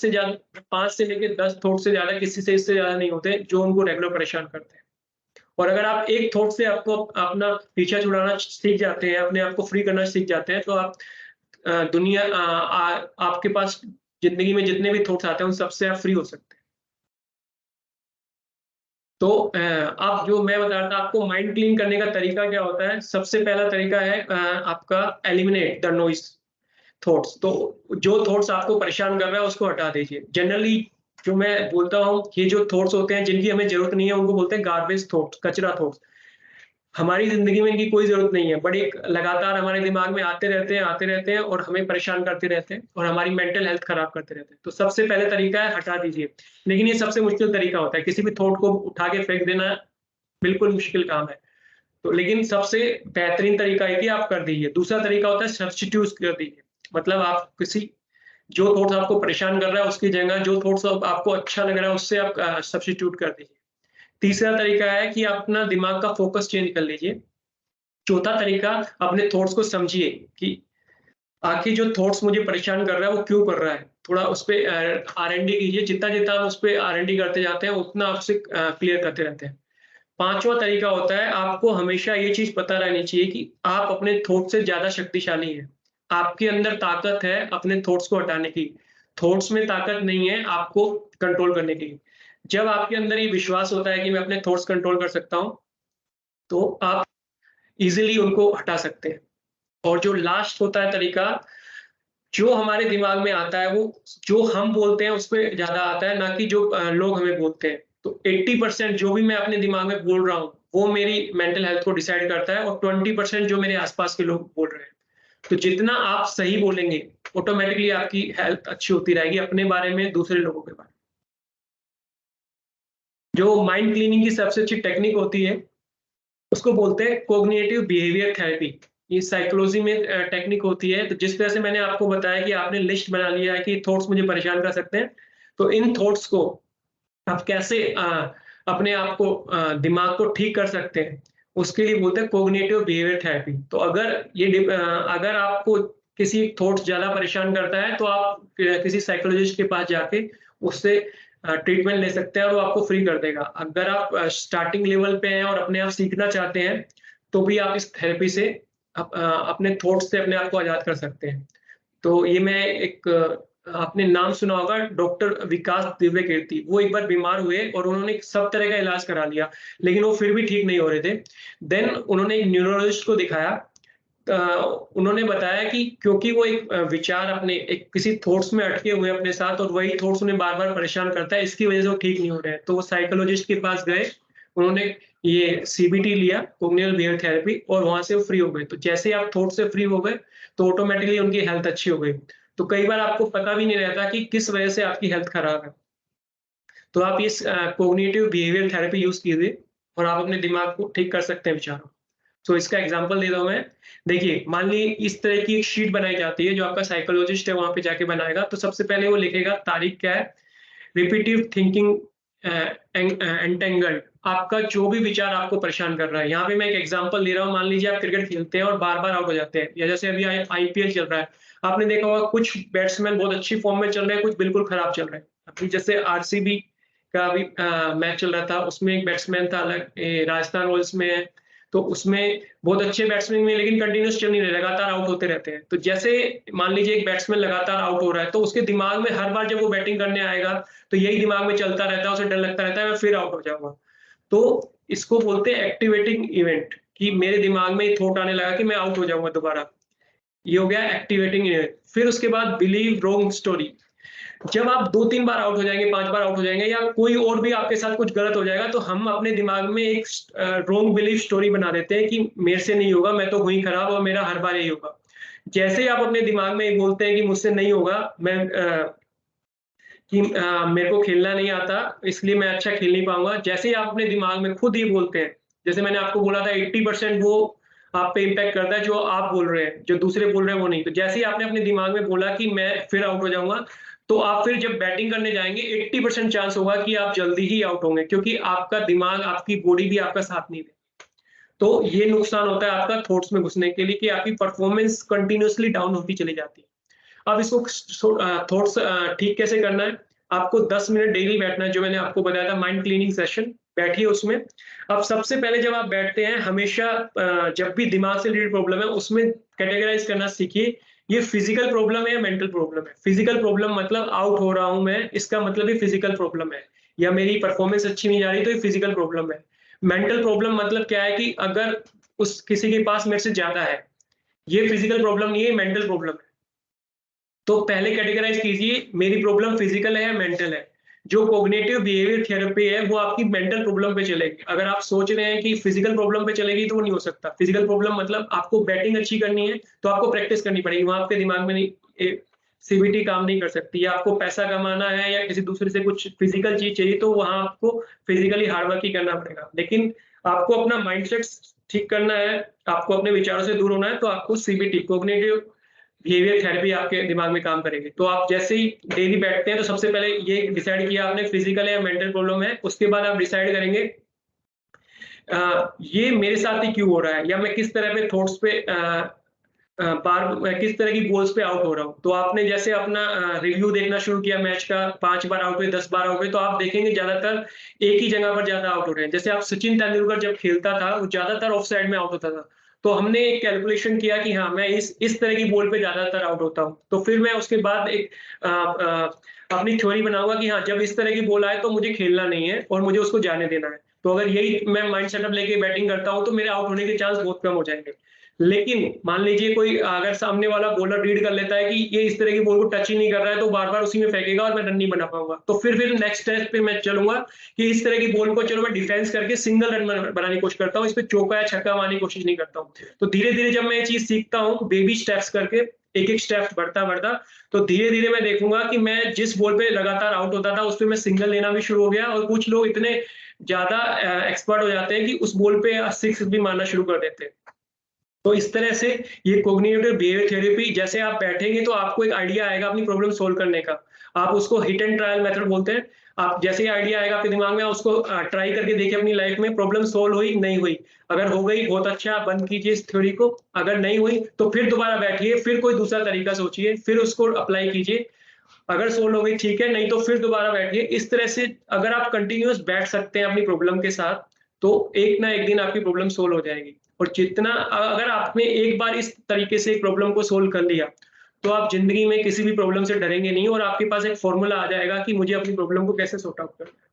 से लेके 10 थॉट से ज़्यादा किसी से इससे ज़्यादा नहीं होते, जो उनको रेगुलर परेशान करते हैं। और अगर आप एक थॉट से आपको अपना पीछा छुड़ाना सीख जाते हैं, अपने आप को फ्री करना सीख जाते हैं, तो आप आपके पास ज़िंदगी में जितने भी थॉट्स आते हैं, उन सबसे आप फ्री हो सकते हैं। तो अब जो मैं बता रहा था आपको माइंड क्लीन करने का तरीका क्या होता है? सबसे पहला तरीका है आपका एलिमिनेट द नॉइज़ थॉट्स। तो जो थॉट्स आपको परेशान कर रहा है, उसको हटा दीजिए। जनरली जो मैं बोलता हूँ, ये जो थॉट्स होते हैं, जिनकी हमें ज़रूरत नहीं है, उनको बोलते हैं गार्बेज थॉट्स, कचरा थॉट्स। हमारी ज़िंदगी में इनकी कोई ज़रूरत नहीं है, बट एक लगातार हमारे दिमाग में आते रहते हैं और हमें परेशान करते रहते हैं और हमारी मेंटल हेल्थ खराब करते रहते हैं। तो सबसे पहले तरीका है हटा दीजिए। लेकिन ये सबसे मुश्किल तरीका होता है, किसी भी थॉट को उठा के फेंक देना बिल्कुल मुश्किल काम है। तो लेकिन सबसे बेहतरीन तरीका है कि आप कर दीजिए। दूसरा तरीका होता है सब्स्टिट्यूट कर दीजिए। मतलब आप किसी जो थॉट्स आपको परेशान कर रहा है उसकी जगह जो थॉट्स अब आपको अच्छा लग रहा है उससे आप सब्स्टिट्यूट कर दीजिए। तीसरा तरीका है कि आप अपना दिमाग का फ़ोकस चेंज कर लीजिए। चौथा तरीका, अपने थॉट्स को समझिए कि आखिर जो थॉट्स मुझे परेशान कर रहा है वो क्यों कर रहा है? थोड़ा उस पे आर-एन-डी कीजिए, जितना-जितना आप उस पे आर-एन-डी करते जाते हैं उतना आप उसे क्लियर करते रहते हैं। पाँचवाँ तरीका होता है, आपको हमेशा ये चीज़ पता रहनी चाहिए कि आप अपने थॉट से ज़्यादा शक्तिशाली हैं। आपके अंदर ताकत है अपने थॉट्स को हटाने की। थॉट्स में ताकत नहीं है आपको कंट्रोल करने की। जब आपके अंदर ये विश्वास होता है कि मैं अपने थॉट्स कंट्रोल कर सकता हूँ, तो आप ईज़िली उनको हटा सकते हैं। और जो लास्ट होता है तरीका, जो हमारे दिमाग में आता है वो जो हम बोलते हैं उस पे ज़्यादा आता है, ना कि जो लोग हमें बोलते हैं। तो 80% जो भी मैं अपने दिमाग में बोल रहा हूँ, वो मेरी मेंटल हेल्थ को डिसाइड करता है और 20% जो मेरे आस-पास के लोग बोल रहे हैं। तो जितना आप सही बोलेंगे, ऑटोमैटिकली आपकी हेल्थ अच्छी होती रहेगी अपने बारे में, दूसरे लोगों के बारे में। जो माइंड क्लीनिंग की सबसे अच्छी टेक्निक होती है, उसको बोलते हैं कॉग्निटिव बिहेवियर थेरेपी। ये साइकोलॉजी में टेक्निक होती है। तो जिस तरह से मैंने आपको बताया कि आपने लिस्ट बना लिया है कि थॉट्स मुझे परेशान कर सकते हैं, तो इन थॉट्स को आप कैसे अपने आप को दिमाग को ठीक कर सकते हैं, उसके लिए बोलते हैं कॉग्निटिव बिहेवियर थेरेपी। तो अगर आपको किसी थॉट्स ज़्यादा परेशान करता है, तो आप किसी साइकोलॉजिस्ट के पास जाके उससे ट्रीटमेंट ले सकते हैं और वो आपको फ्री कर देगा। अगर आप स्टार्टिंग लेवल पे हैं और अपने आप सीखना चाहते हैं, तो भी आप इस थेरेपी से अपने थॉट्स से अपने आप को आज़ाद कर सकते हैं। तो ये मैं एक आपने नाम सुना होगा डॉक्टर विकास दिव्यकीर्ति। वो एक बार बीमार हुए और उन्होंने सब तरह का इलाज करा लिया, लेकिन वो फिर भी ठीक नहीं हो रहे थे। देन उन्होंने एक न्यूरोलॉजिस्ट को दिखाया। अ, उन्होंने बताया कि क्योंकि वो एक विचार अपने एक किसी थॉट्स में अटके हुए हैं अपने साथ और वही थॉट्स उन्हें बार-बार परेशान करता है, इसकी वज़ह से वो ठीक नहीं हो रहे हैं। तो वो साइकोलॉजिस्ट के पास गए, उन्होंने ये सीबीटी लिया, कॉग्निटिव बिहेवियर थेरेपी, और वहां से वो फ्री हो गए। तो जैसे आप थॉट से फ्री हो गए तो ऑटोमेटिकली उनकी हेल्थ अच्छी हो गई। तो कई बार आपको पता भी नहीं रहता कि किस वजह से आपकी हेल्थ खराब है। तो आप इस कॉग्निटिव बिहेवियर थेरेपी यूज कीजिए और आप अपने दिमाग को ठीक कर सकते हैं विचारों। तो इसका एग्जांपल दे रहा हूं मैं। देखिए, मान ली इस तरह की एक शीट बनाई जाती है जो आपका साइकोलॉजिस्ट है वहां पे जाके बनाएगा। तो सबसे पहले वो लिखेगा तारीख क्या है, रिपीटिव थिंकिंग एंटेंगल्ड, आपका जो भी विचार आपको परेशान कर रहा है। यहाँ पे मैं एक एग्जांपल दे रहा हूँ। मान लीजिए आप क्रिकेट खेलते हैं और बार बार आउट हो जाते हैं, या जैसे अभी आईपीएल चल रहा है, आपने देखा होगा कुछ बैट्समैन बहुत अच्छी फॉर्म में चल रहे हैं, कुछ बिल्कुल खराब चल रहे हैं। अभी जैसे आरसीबी का भी मैच चल रहा था, उसमें एक बैट्समैन था अलग, राजस्थान रॉयल्स में है, तो उसमें बहुत अच्छे बैट्समैन में, लेकिन कंटिन्यूस चल नहीं रहे, लगातार आउट होते रहते हैं। तो जैसे मान लीजिए एक बैट्समैन लगातार आउट हो रहा है, तो उसके दिमाग में हर बार जब वो बैटिंग करने आएगा तो यही दिमाग में चलता रहता है, उसे डर लगता रहता है मैं फिर आउट हो जाऊंगा। तो इसको बोलते हैं एक्टिवेटिंग इवेंट, कि मेरे दिमाग में थॉट आने लगा कि मैं आउट हो जाऊंगा दोबारा। ये हो गया एक्टिवेटिंग इवेंट। फिर उसके बाद बिलीव रॉन्ग स्टोरी। जब आप 2-3 बार आउट हो जाएंगे, 5 बार आउट हो जाएंगे, या कोई और भी आपके साथ कुछ गलत हो जाएगा, तो हम अपने दिमाग में एक रॉन्ग बिलीफ स्टोरी बना देते हैं कि मेरे से नहीं होगा, मैं तो हुई खराब और मेरा हर बार यही होगा। जैसे ही आप अपने दिमाग में बोलते हैं कि मुझसे नहीं होगा, मैं मेरे को खेलना नहीं आता, इसलिए मैं अच्छा खेल नहीं पाऊंगा, जैसे ही आप अपने दिमाग में खुद ही बोलते हैं, जैसे मैंने आपको बोला था 80% वो आप पे इम्पैक्ट करता है जो आप बोल रहे हैं, जो दूसरे बोल रहे हैं वो नहीं। तो जैसे ही आपने अपने दिमाग में बोला कि मैं फिर आउट हो जाऊंगा, तो आप फिर जब बैटिंग करने जाएंगे 80% चांस होगा कि आप जल्दी ही आउट होंगे, क्योंकि आपका दिमाग, आपकी बॉडी भी आपका साथ नहीं दे। तो ये नुकसान होता है आपका थॉट्स में घुसने के लिए, कि आपकी परफॉर्मेंस कंटिन्यूअसली डाउन होती चली जाती है। अब इसको थॉट्स ठीक कैसे करना है? आपको 10 मिनट डेली बैठना है, जो मैंने आपको बताया था माइंड क्लीनिंग सेशन, बैठिए उसमें। अब सबसे पहले जब आप बैठते हैं, हमेशा जब भी दिमाग से रिलेटेड प्रॉब्लम है उसमें कैटेगराइज करना सीखिए, ये फिजिकल प्रॉब्लम है या मेंटल प्रॉब्लम है। फिजिकल प्रॉब्लम मतलब आउट हो रहा हूं मैं, इसका मतलब ये फिजिकल प्रॉब्लम है, या मेरी परफॉर्मेंस अच्छी नहीं जा रही तो ये फिजिकल प्रॉब्लम है। मेंटल प्रॉब्लम मतलब क्या है, कि अगर उस किसी के पास मेरे से ज्यादा है, ये फिजिकल प्रॉब्लम नहीं है, मेंटल प्रॉब्लम है। तो पहले कैटेगराइज कीजिए मेरी प्रॉब्लम फिजिकल है या मेंटल है। जो कॉग्निटिव बिहेवियर थेरेपी है वो आपकी मेंटल प्रॉब्लम पे चलेगी। अगर आप सोच रहे हैं कि फिजिकल प्रॉब्लम पे चलेगी तो वो नहीं हो सकता। फिजिकल प्रॉब्लम मतलब आपको बैटिंग अच्छी करनी है तो आपको प्रैक्टिस करनी पड़ेगी, वहां आपके दिमाग में नहीं, सीबीटी काम नहीं कर सकती। या आपको पैसा कमाना है या किसी दूसरे से कुछ फिजिकल चीज चाहिए, तो वहां आपको फिजिकली हार्डवर्क ही करना पड़ेगा। लेकिन आपको अपना माइंडसेट ठीक करना है, आपको अपने विचारों से दूर होना है, तो आपको सीबीटी, कॉग्निटिव बिहेवियर थेरेपी, आपके दिमाग में काम करेगी। तो आप जैसे ही डेली बैठते हैं, तो सबसे पहले ये डिसाइड किया आपने फिजिकल या मेंटल प्रॉब्लम है, उसके बाद आप डिसाइड करेंगे ये मेरे साथ ही क्यों हो रहा है, या मैं किस तरह पे थॉट्स पे बार मैं किस तरह की गोल्स पे आउट हो रहा हूँ। तो आपने जैसे अपना रिव्यू देखना शुरू किया मैच का, 5 बार आउट हुए, 10 बार आउट हुए, तो आप देखेंगे ज्यादातर एक ही जगह पर ज्यादा आउट हो रहे हैं। जैसे आप सचिन तेंदुलकर जब खेलता था, वो ज्यादातर ऑफ साइड में आउट होता था। तो हमने एक कैलकुलेशन किया कि हाँ, मैं इस तरह की बॉल पे ज्यादातर आउट होता हूँ। तो फिर मैं उसके बाद एक अपनी थ्योरी बनाऊंगा कि हाँ, जब इस तरह की बॉल आए तो मुझे खेलना नहीं है और मुझे उसको जाने देना है। तो अगर यही मैं माइंड सेटअप लेके बैटिंग करता हूँ, तो मेरे आउट होने के चांस बहुत कम हो जाएंगे। लेकिन मान लीजिए कोई अगर सामने वाला बॉलर रीड कर लेता है कि ये इस तरह की बॉल को टच ही नहीं कर रहा है, तो बार बार उसी में फेंकेगा और मैं रन नहीं बना पाऊंगा। तो फिर नेक्स्ट स्टेप पे मैं चलूंगा कि इस तरह की बॉल को चलो मैं डिफेंस करके सिंगल रन बनाने की कोशिश करता हूँ, इस पे चौका या छक्का मारने की कोशिश नहीं करता हूँ। तो धीरे धीरे जब मैं ये चीज सीखता हूँ, बेबी स्टेप्स करके, एक एक स्टेप बढ़ता बढ़ता, तो धीरे धीरे मैं देखूंगा कि मैं जिस बॉल पे लगातार आउट होता था उस पे मैं सिंगल लेना भी शुरू हो गया। और कुछ लोग इतने ज्यादा एक्सपर्ट हो जाते हैं कि उस बॉल पे सिक्स भी मारना शुरू कर देते हैं। तो इस तरह से ये कॉग्निटिव बिहेवियर थेरेपी, जैसे आप बैठेंगे तो आपको एक आइडिया आएगा अपनी प्रॉब्लम सोल्व करने का। आप उसको हिट एंड ट्रायल मेथड बोलते हैं। आप जैसे ही आइडिया आएगा आपके दिमाग में, उसको ट्राई करके देखिए अपनी लाइफ में, प्रॉब्लम सोल्व हुई नहीं हुई। अगर हो गई बहुत अच्छा, बंद कीजिए इस थ्योरी को। अगर नहीं हुई तो फिर दोबारा बैठिए, फिर कोई दूसरा तरीका सोचिए, फिर उसको अप्लाई कीजिए। अगर सोल्व हो गई ठीक है, नहीं तो फिर दोबारा बैठिए। इस तरह से अगर आप कंटिन्यूअस बैठ सकते हैं अपनी प्रॉब्लम के साथ, तो एक ना एक दिन आपकी प्रॉब्लम सोल्व हो जाएगी। और जितना अगर आपने एक बार इस तरीके से प्रॉब्लम को सोल्व कर लिया, तो आप जिंदगी में किसी भी प्रॉब्लम से डरेंगे नहीं, और आपके पास एक फॉर्मूला आ जाएगा कि मुझे अपनी प्रॉब्लम को कैसे सॉर्ट आउट करना है।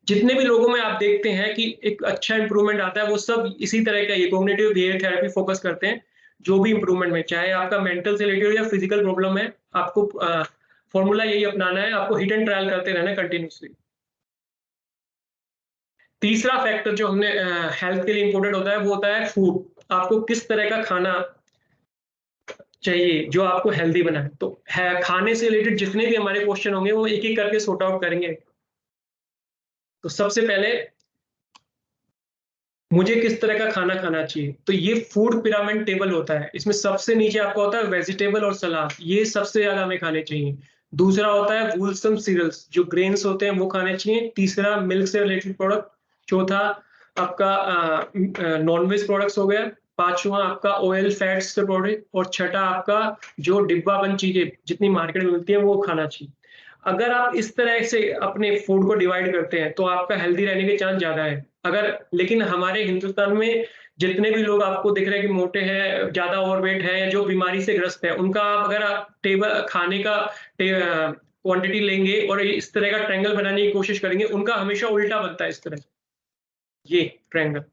जितने भी लोगों में आप देखते हैं कि एक अच्छा इंप्रूवमेंट आता है, वो सब इसी तरह का ये कॉग्निटिव बिहेवियर थेरेपी फोकस करते हैं। जो भी इंप्रूवमेंट में, चाहे आपका मेंटल से रिलेटेड या फिजिकल प्रॉब्लम है, आपको फॉर्मूला यही अपनाना है, आपको हिट एंड ट्रायल करते रहना कंटिन्यूसली। तीसरा फैक्टर जो हमने हेल्थ के लिए इंपॉर्टेंट होता है वो होता है फूड। आपको किस तरह का खाना चाहिए जो आपको हेल्दी बनाए। तो है खाने से रिलेटेड जितने भी हमारे क्वेश्चन होंगे वो एक एक करके सॉर्ट आउट करेंगे। तो सबसे पहले मुझे किस तरह का खाना खाना चाहिए, तो ये फूड पिरामिड टेबल होता है। इसमें सबसे नीचे आपका होता है वेजिटेबल और सलाद, ये सबसे ज्यादा हमें खाने चाहिए। दूसरा होता है वूलसम सीरियल्स, जो ग्रेन्स होते हैं वो खाने चाहिए। तीसरा मिल्क से रिलेटेड प्रोडक्ट। चौथा आपका नॉनवेज प्रोडक्ट्स हो गया। पांचवा आपका ऑयल फैट्स से प्रोडक्ट। और छठा आपका जो डिब्बा बंद चीजें जितनी मार्केट में मिलती है वो खाना चाहिए। अगर आप इस तरह से अपने फूड को डिवाइड करते हैं तो आपका हेल्दी रहने के चांस ज्यादा है। अगर लेकिन हमारे हिंदुस्तान में जितने भी लोग आपको दिख रहे हैं कि मोटे हैं, ज्यादा ओवरवेट है, या जो बीमारी से ग्रस्त है, उनका आप अगर आप टेबल खाने का क्वांटिटी लेंगे और इस तरह का ट्रायंगल बनाने की कोशिश करेंगे, उनका हमेशा उल्टा बनता है इस तरह। ये ट्रायंगल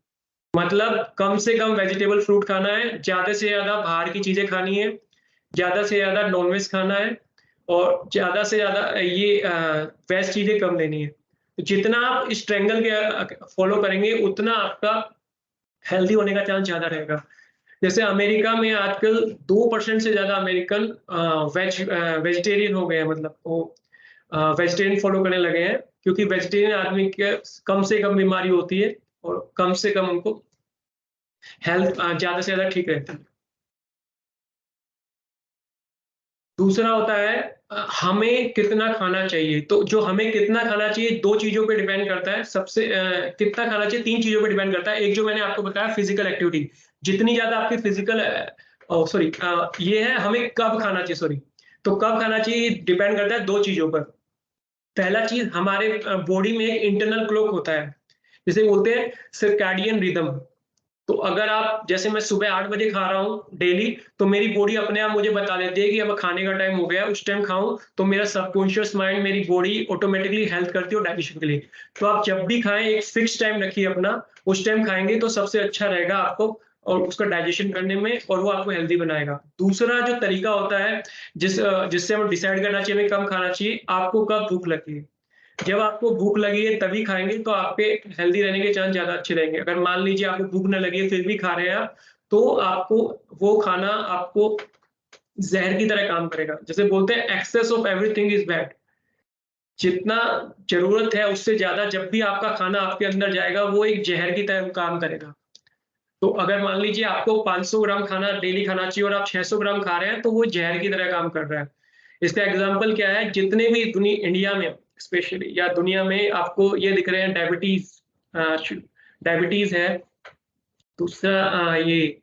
मतलब कम से कम वेजिटेबल फ्रूट खाना है, ज्यादा से ज्यादा बाहर की चीजें खानी है, ज्यादा से ज्यादा नॉनवेज खाना है, और ज्यादा से ज्यादा ये वेज चीजें कम लेनी है। तो जितना आप इस ट्रायंगल के फॉलो करेंगे उतना आपका हेल्दी होने का चांस ज्यादा रहेगा। जैसे अमेरिका में आजकल 2% से ज्यादा अमेरिकन वेजिटेरियन हो गए हैं, मतलब वो वेजिटेरियन फॉलो करने लगे हैं, क्योंकि वेजिटेरियन आदमी के कम से कम बीमारी होती है और कम से कम उनको हेल्थ ज्यादा से ज्यादा ठीक रहती है। दूसरा होता है हमें कितना खाना चाहिए। तो जो हमें कितना खाना चाहिए दो चीजों पे डिपेंड करता है। सबसे कितना खाना चाहिए तीन चीजों पे डिपेंड करता है। एक जो मैंने आपको बताया फिजिकल एक्टिविटी, जितनी ज्यादा आपकी फिजिकल सॉरी ये है हमें कब खाना चाहिए, सॉरी, तो कब खाना चाहिए डिपेंड करता है दो चीजों पर। पहला चीज हमारे बॉडी में एक इंटरनल क्लॉक होता है, जिसे बोलते हैं सर्कैडियन रिदम। तो अगर आप जैसे मैं सुबह 8 बजे खा रहा हूँ डेली, तो मेरी बॉडी अपने आप मुझे बता देती है कि अब खाने का टाइम हो गया, उस टाइम खाऊं, तो मेरा सबकॉन्शियस माइंड मेरी बॉडी ऑटोमेटिकली हेल्प करती है डाइजेशन के लिए। तो आप जब भी खाएं एक फिक्स टाइम रखिए अपना, उस टाइम खाएंगे तो सबसे अच्छा रहेगा आपको और उसका डाइजेशन करने में, और वो आपको हेल्दी बनाएगा। दूसरा जो तरीका होता है जिससे हम डिसाइड करना चाहिए हमें कब खाना चाहिए, आपको कब भूख लगी है। जब आपको भूख लगी है तभी खाएँगे तो आपके हेल्दी रहने के चांस ज़्यादा अच्छे रहेंगे। अगर मान लीजिए आपको भूख ना लगी है फिर भी खा रहे हैं आप, तो आपको वो खाना आपको ज़हर की तरह काम करेगा। जैसे बोलते हैं excess of everything is bad. जितना ज़रूरत है उससे ज़्यादा जब भी आपका खाना आपके अंदर जाएगा वो एक ज़हर की तरह काम करेगा। तो अगर मान लीजिए आपको 500 ग्राम खाना डेली खाना चाहिए और आप 600 ग्राम खा रहे हैं तो वो ज़हर की तरह काम कर रहा है। इसका एग्जाम्पल क्या है, जितने भी इंडिया में स्पेशली या दुनिया में आपको ये दिख रहे हैं डायबिटीज, डायबिटीज है, दूसरा ये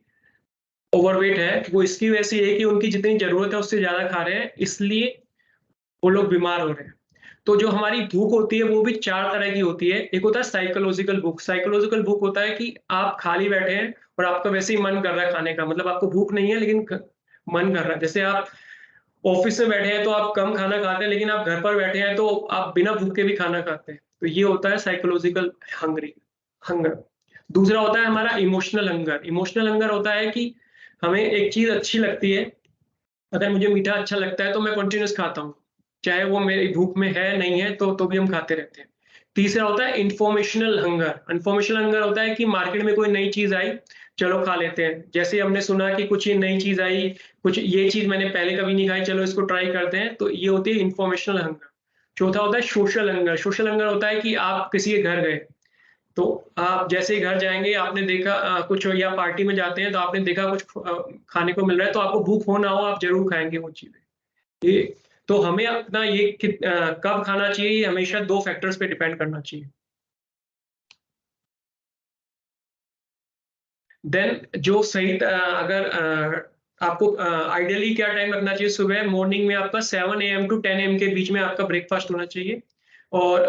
ओवरवेट है, वो इसकी वजह से है कि उनकी जितनी जरूरत है उससे ज्यादा खा रहे हैं, इसलिए वो लोग बीमार हो रहे हैं। तो जो हमारी भूख होती है वो भी चार तरह की होती है। एक होता है साइकोलॉजिकल भूख। साइकोलॉजिकल भूख होता है कि आप खाली बैठे हैं और आपका वैसे ही मन कर रहा है खाने का, मतलब आपको भूख नहीं है लेकिन मन कर रहा है। जैसे आप ऑफिस में बैठे हैं तो आप कम खाना खाते हैं, लेकिन आप घर पर बैठे हैं तो आप बिना भूख के भी खाना खाते हैं। तो ये होता है साइकोलॉजिकल हंगर। दूसरा होता है हमारा इमोशनल हंगर। इमोशनल हंगर होता है कि हमें एक चीज अच्छी लगती है, अगर मुझे मीठा अच्छा लगता है तो मैं कंटिन्यूअस खाता हूँ, चाहे वो मेरी भूख में है नहीं है तो भी हम खाते रहते हैं। तीसरा होता है इंफॉर्मेशनल हंगर। इंफॉर्मेशनल हंगर होता है कि मार्केट में कोई नई चीज आई, चलो खा लेते हैं। जैसे हमने सुना कि कुछ ये नई चीज आई, कुछ ये चीज मैंने पहले कभी नहीं खाई, चलो इसको ट्राई करते हैं, तो ये होती है इंफॉर्मेशनल हंगर। चौथा होता है सोशल हंगर। सोशल हंगर होता है कि आप किसी के घर गए, तो आप जैसे ही घर जाएंगे आपने देखा कुछ, या पार्टी में जाते हैं तो आपने देखा कुछ खाने को मिल रहा है, तो आपको भूख हो ना हो आप जरूर खाएंगे वो चीजें। ये तो हमें अपना कब खाना चाहिए ये हमेशा दो फैक्टर्स पे डिपेंड करना चाहिए। देन जो सही अगर आपको आइडियली क्या टाइम रखना चाहिए, सुबह मॉर्निंग में आपका 7 AM टू 10 AM के बीच में आपका ब्रेकफास्ट होना चाहिए, और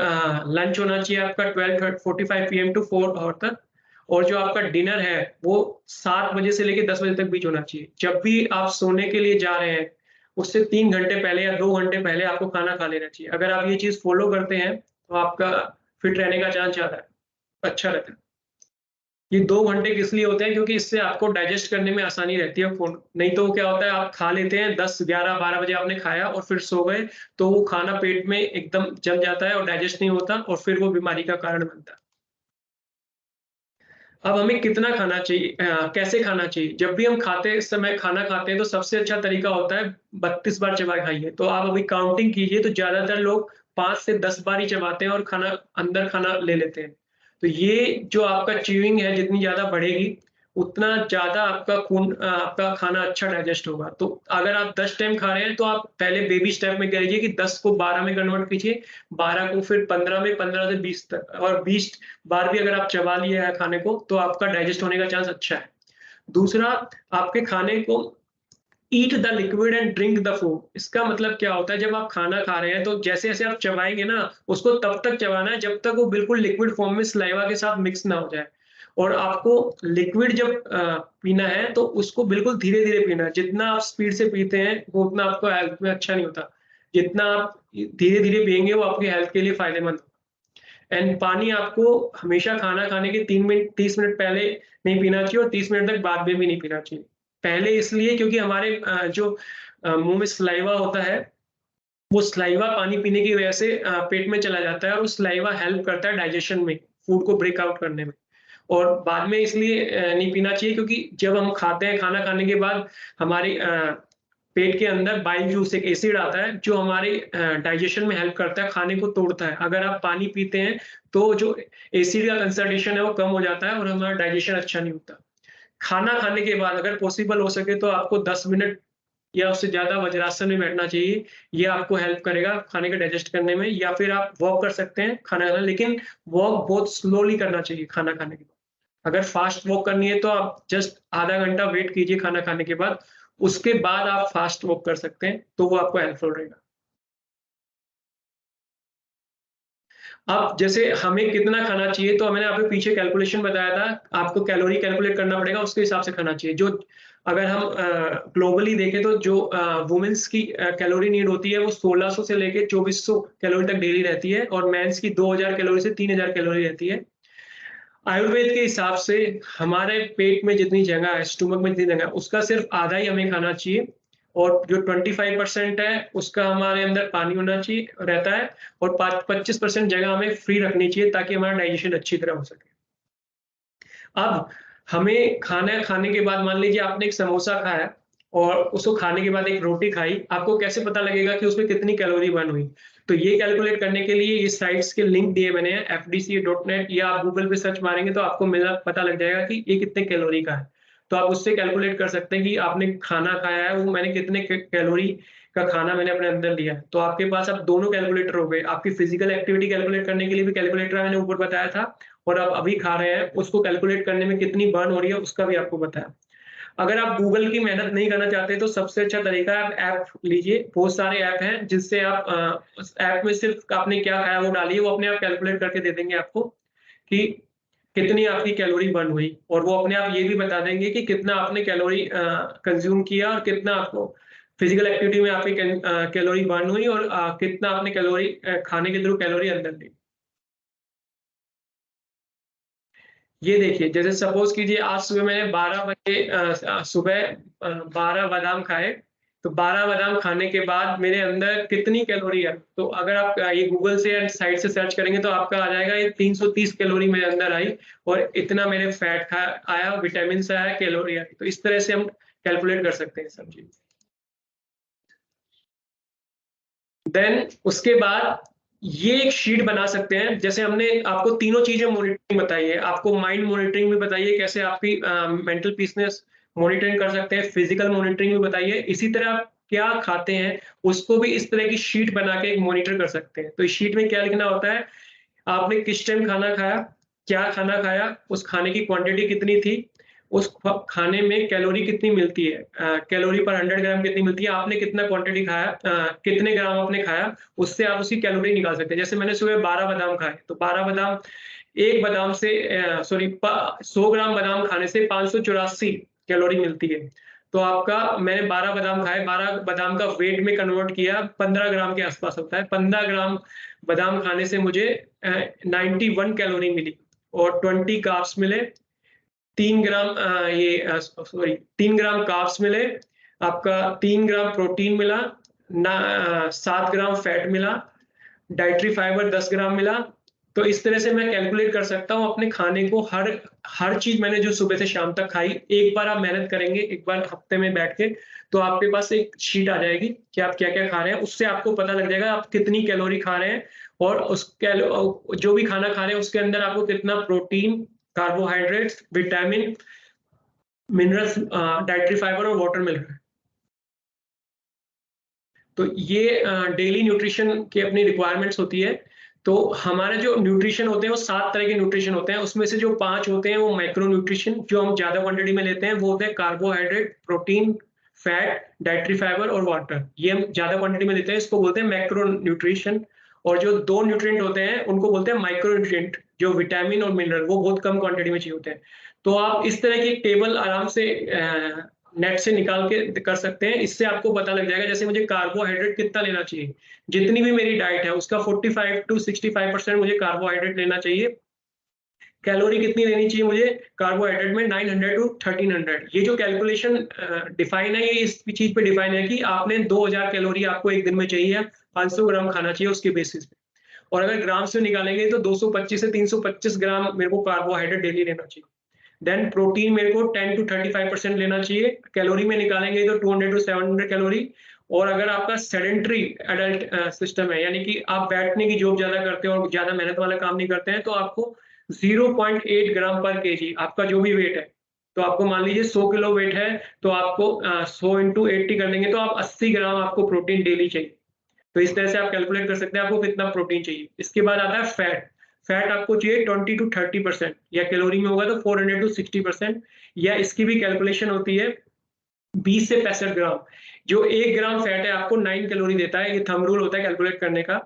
लंच होना चाहिए आपका 12:45 PM टू 4 आवर तक, और जो आपका डिनर है वो 7 बजे से लेके 10 बजे तक बीच होना चाहिए। जब भी आप सोने के लिए जा रहे हैं उससे 3 घंटे पहले या 2 घंटे पहले आपको खाना खा लेना चाहिए। अगर आप ये चीज फॉलो करते हैं तो आपका फिट रहने का चांस ज्यादा है, अच्छा रहता है। ये 2 घंटे किस लिए होते हैं, क्योंकि इससे आपको डाइजेस्ट करने में आसानी रहती है फूड। नहीं तो क्या होता है आप खा लेते हैं 10, 11, 12 बजे आपने खाया और फिर सो गए, तो वो खाना पेट में एकदम जम जाता है और डाइजेस्ट नहीं होता और फिर वो बीमारी का कारण बनता है। अब हमें कितना खाना चाहिए, कैसे खाना चाहिए? जब भी हम खाते समय खाना खाते हैं तो सबसे अच्छा तरीका होता है 32 बार चबा खाइए। तो आप अभी काउंटिंग कीजिए, तो ज़्यादातर लोग 5 से 10 बार ही चबाते हैं और खाना ले लेते हैं। तो ये जो आपका च्यूइंग है जितनी ज़्यादा बढ़ेगी, उतना ज़्यादा आपका खाना अच्छा डाइजेस्ट होगा। तो अगर आप 10 टाइम खा रहे हैं तो आप पहले बेबी स्टेप में करिए कि 10 को 12 में कन्वर्ट कीजिए, 12 को फिर 15 में, 15 से 20 तक, और 20 बार भी अगर आप चबा लिए हैं खाने को तो आपका डाइजेस्ट होने का चांस अच्छा है। दूसरा, आपके खाने को eat the liquid and drink the food. इसका मतलब क्या होता है, जब आप खाना खा रहे हैं तो जैसे-जैसे आप चबाएँगे ना, उसको तब तक चबाना है जब तक वो बिल्कुल लिक्विड फॉर्म में सलाइवा के साथ मिक्स ना हो जाए। और आपको लिक्विड जब पीना है तो उसको बिल्कुल धीरे-धीरे पीना है। जितना आप स्पीड से पीते हैं वो उतना आपको हेल्थ में अच्छा नहीं होता। जितना आप धीरे-धीरे पिएँगे वो आपकी हेल्थ के लिए फ़ायदेमंद होगा। एंड पानी आपको हमेशा खाना खाने के 30 मिनट पहले नहीं पीना चाहिए और 30 मिनट तक बाद में भी नहीं पीना चाहिए। पहले इसलिए क्योंकि हमारे मुँह में सलाइवा होता है, वो सलाइवा पानी पीने की वजह से पेट में चला जाता है और वो सलाइवा हेल्प करता है डाइजेशन में, फूड को ब्रेक आउट करने में। और बाद में इसलिए नहीं पीना चाहिए क्योंकि जब हम खाते हैं, खाना खाने के बाद हमारे पेट के अंदर बाइल जूस एक एसिड आता है जो हमारे डाइजेशन में हेल्प करता है, खाने को तोड़ता है। अगर आप पानी पीते हैं तो जो एसिड का कंसंट्रेशन है वो कम हो जाता है और हमारा डाइजेशन अच्छा नहीं होता। खाना खाने के बाद अगर पॉसिबल हो सके तो आपको 10 मिनट या उससे ज़्यादा वज्रासन में बैठना चाहिए। ये आपको हेल्प करेगा खाने को डाइजेस्ट करने में, या फिर आप वॉक कर सकते हैं खाना खाना, लेकिन वॉक बहुत स्लोली करना चाहिए खाना खाने के बाद। अगर फास्ट वॉक करनी है तो आप जस्ट आधा घंटा वेट कीजिए खाना खाने के बाद, उसके बाद आप फास्ट वॉक कर सकते हैं, तो वो आपको हेल्पफुल रहेगा। अब जैसे हमें कितना खाना चाहिए, तो मैंने आपको पीछे कैलकुलेशन बताया था, आपको कैलोरी कैलकुलेट करना पड़ेगा, उसके हिसाब से खाना चाहिए। जो अगर हम ग्लोबली देखें तो जो वुमेन्स की कैलोरी नीड होती है वो 1600 से लेके 2400 कैलोरी तक डेली रहती है, और मेंस की 2000 कैलोरी से 3000 कैलोरी रहती है। आयुर्वेद के हिसाब से हमारे पेट में जितनी जगह है, स्टमक में जितनी जगह है, उसका सिर्फ आधा ही हमें खाना चाहिए, और जो 25% है उसका हमारे अंदर पानी होना चाहिए रहता है, और 25% जगह हमें फ्री रखनी चाहिए ताकि हमारा डाइजेशन अच्छी तरह हो सके। अब हमें खाना खाने के बाद मान लीजिए आपने एक समोसा खाया और उसको खाने के बाद एक रोटी खाई, आपको कैसे पता लगेगा कि उसमें कितनी कैलोरी बर्न हुई? तो ये कैलकुलेट करने के लिए इस साइट्स के लिंक दिए मैंने हैं, fdca.net, या आप गूगल पे सर्च मारेंगे तो आपको पता लग जाएगा कि ये कितने कैलोरी का है। तो आप उससे कैलकुलेट कर सकते हैं कि आपने खाना खाया है, वो मैंने कितने कैलोरी का खाना मैंने अपने अंदर लिया है। तो आपके पास अब दोनों कैलकुलेटर हो गए। आपकी फिजिकल एक्टिविटी कैलकुलेट करने के लिए भी कैलकुलेटर मैंने ऊपर बताया था, और आप अभी खा रहे हैं, उसको कैलकुलेट करने में कितनी बर्न हो रही है, उसका भी आपको बताया। अगर आप गूगल की मेहनत नहीं करना चाहते, तो सबसे अच्छा तरीका है आप ऐप लीजिए। बहुत सारे ऐप हैं, जिससे आप उस ऐप में सिर्फ़ आपने क्या खाया वो डालिए, वो अपने आप कैलकुलेट करके दे देंगे आपको कि कितनी आपकी कैलोरी बर्न हुई, और वो अपने आप ये भी बता देंगे कि कितना आपने कैलोरी कंज़्यूम किया, और कितना आपको फिज़िकल एक्टिविटी में आपकी कैलोरी बर्न हुई, और कितना आपने कैलोरी खाने के थ्रू कैलोरी अंदर ली। ये देखिए, जैसे सपोज़ कीजिए आज सुबह मैंने 12 बजे सुबह 12 बादाम खाए, तो 12 बादाम खाने के बाद मेरे अंदर कितनी कैलोरी है? तो अगर आप ये गूगल से या साइट से सर्च करेंगे तो आपका आ जाएगा, ये 330 कैलोरी मेरे अंदर आई, और इतना मेरे फैट आया, विटामिन से आया, कैलोरी आई। तो इस तरह से हम कैलकुलेट कर सकते हैं सब चीज़। देन उसके बाद ये एक शीट बना सकते हैं। जैसे हमने आपको तीनों चीज़ें मॉनिटरिंग बताई है, आपको माइंड मॉनिटरिंग भी बताई है, कैसे आपकी मेंटल पीसनेस मॉनिटरिंग कर सकते हैं, फिजिकल मॉनिटरिंग भी बताई है। इसी तरह आप क्या खाते हैं, उसको भी इस तरह की शीट बना के मॉनिटर कर सकते हैं। तो इस शीट में क्या लिखना होता है, आपने किस टाइम खाना खाया, क्या खाना खाया, उस खाने की क्वांटिटी कितनी थी, उस खाने में कैलोरी कितनी मिलती है, कैलोरी पर 100 ग्राम कितनी मिलती है, आपने कितना क्वांटिटी खाया, कितने ग्राम आपने खाया, उससे आप उसकी कैलोरी निकाल सकते हैं। जैसे मैंने सुबह 12 बादाम खाए, तो 12 बादाम, एक बादाम से 100 ग्राम बादाम खाने से 584 कैलोरी मिलती है। तो आपका मैंने 12 बादाम खाए, 12 बादाम का वेट में कन्वर्ट किया, 15 ग्राम के आसपास होता है। 15 ग्राम बादाम खाने से मुझे 91 कैलोरी मिली, और 20 कार्ब्स मिले। 3 ग्राम 3 ग्राम कार्ब्स मिले, आपका 3 ग्राम प्रोटीन मिला, 7 ग्राम फैट मिला, डाइटरी फाइबर 10 ग्राम मिला, तो इस तरह से मैं कैलकुलेट कर सकता हूँ अपने खाने को, हर चीज मैंने जो सुबह से शाम तक खाई, एक बार आप मेहनत करेंगे, एक बार हफ्ते में बैठ के, तो आपके पास एक शीट आ जाएगी कि आप क्या क्या खा रहे हैं। उससे आपको पता लग जाएगा आप कितनी कैलोरी खा रहे हैं, और जो भी खाना खा रहे हैं उसके अंदर आपको कितना protein, carbohydrates, vitamin, minerals, dietary fibre और वाटर मिल रहा है। तो ये डेली न्यूट्रिशन की अपनी रिक्वायरमेंट्स होती है। तो हमारे जो न्यूट्रिशन होते हैं वो 7 तरह के न्यूट्रिशन होते हैं, उसमें से जो 5 होते हैं वो माइक्रो न्यूट्रिशन, जो हम ज्यादा क्वांटिटी में लेते हैं, वो होते हैं carbohydrate, protein, fat, dietary fibre और वाटर। ये हम ज्यादा क्वांटिटी में लेते हैं, इसको बोलते हैं मैक्रो न्यूट्रिशन। और जो 2 न्यूट्रिएंट होते हैं उनको बोलते हैं माइक्रो न्यूट्रिएंट, जो विटामिन और मिनरल, वो बहुत कम क्वांटिटी में चाहिए होते हैं। तो आप इस तरह की टेबल आराम से नेट से निकाल के कर सकते हैं। इससे आपको पता लग जाएगा, जैसे मुझे कार्बोहाइड्रेट कितना लेना चाहिए, जितनी भी मेरी डाइट है उसका 45 टू 65% मुझे कार्बोहाइड्रेट लेना चाहिए। कैलोरी कितनी लेनी चाहिए मुझे कार्बोहाइड्रेट में, 900 टू 1300। ये जो कैलकुलेशन डिफाइन है, ये इस चीज पे डिफाइन है कि आपने 2000 कैलोरी आपको एक दिन में चाहिए, 500 ग्राम खाना चाहिए उसके बेसिस पे। और अगर ग्राम से निकालेंगे तो 225 से 325 ग्राम मेरे को कार्बोहाइड्रेट डेली लेना चाहिए। देन प्रोटीन मेरे को 10 टू 35% लेना चाहिए, कैलोरी में निकालेंगे तो 200 टू 700 कैलोरी। और अगर आपका सेडेंटरी एडल्ट सिस्टम है, यानी कि आप बैठने की जॉब ज्यादा करते हो और ज्यादा मेहनत वाला काम नहीं करते हैं, तो आपको 0.8 ग्राम पर केजी, आपका जो भी वेट है, तो आपको मान लीजिए 100 किलो वेट है, तो आपको 100 इंटू 80 कर देंगे तो आप 80 ग्राम आपको प्रोटीन डेली चाहिए। तो इस तरह से आप कैलकुलेट कर सकते हैं आपको कितना प्रोटीन चाहिए। इसके बाद आता है फैट। फैट आपको चाहिए 20 टू 30%, या कैलोरी में होगा तो 400 टू 60%, या इसकी भी कैलकुलेशन होती है 20 से 65 ग्राम। जो 1 ग्राम फैट है आपको 9 कैलोरी देता है, ये थंब रूल होता है कैलकुलेट करने का।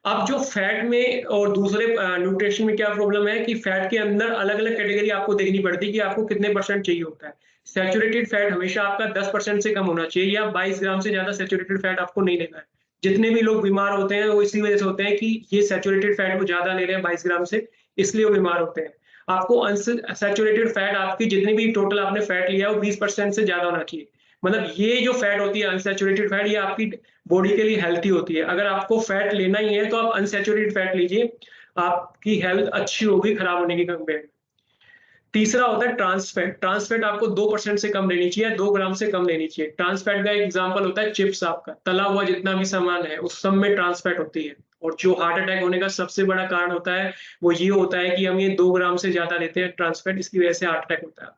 अब जो फैट में और दूसरे न्यूट्रिशन में क्या प्रॉब्लम है कि फैट के अंदर अलग अलग कैटेगरी आपको देखनी पड़ती है कि आपको कितने परसेंट चाहिए होता है। सैचुरेटेड फैट हमेशा आपका 10% से कम होना चाहिए, या 22 ग्राम से ज्यादा सैचुरेटेड फैट आपको नहीं लेना है। जितने भी लोग बीमार होते हैं वो इसी वजह से होते हैं कि ये सैचुरेटेड फैट को ज्यादा ले रहे हैं 22 ग्राम से, इसलिए वो बीमार होते हैं। आपको अनसैचुरेटेड फैट, आपकी जितनी भी टोटल आपने फैट लिया है वो 20% से ज्यादा होना चाहिए। मतलब ये जो फैट होती है अनसैचुरेटेड फैट, ये आपकी बॉडी के लिए हेल्थी होती है। अगर आपको फैट लेना ही है तो आप अनसैचुरेटेड फैट लीजिए, आपकी हेल्थ अच्छी होगी खराब होने की कंपेयर में। तीसरा होता है ट्रांस फैट। ट्रांस फैट आपको 2% से कम लेनी चाहिए, 2 ग्राम से कम लेनी चाहिए। ट्रांस फैट का एक एग्जांपल होता है चिप्स, आपका तला हुआ जितना भी सामान है उस सब में ट्रांस फैट होती है। और जो हार्ट अटैक होने का सबसे बड़ा कारण होता है वो ये होता है कि हम ये 2 ग्राम से ज्यादा लेते हैं ट्रांस फैट, इसकी वजह से हार्ट अटैक होता है।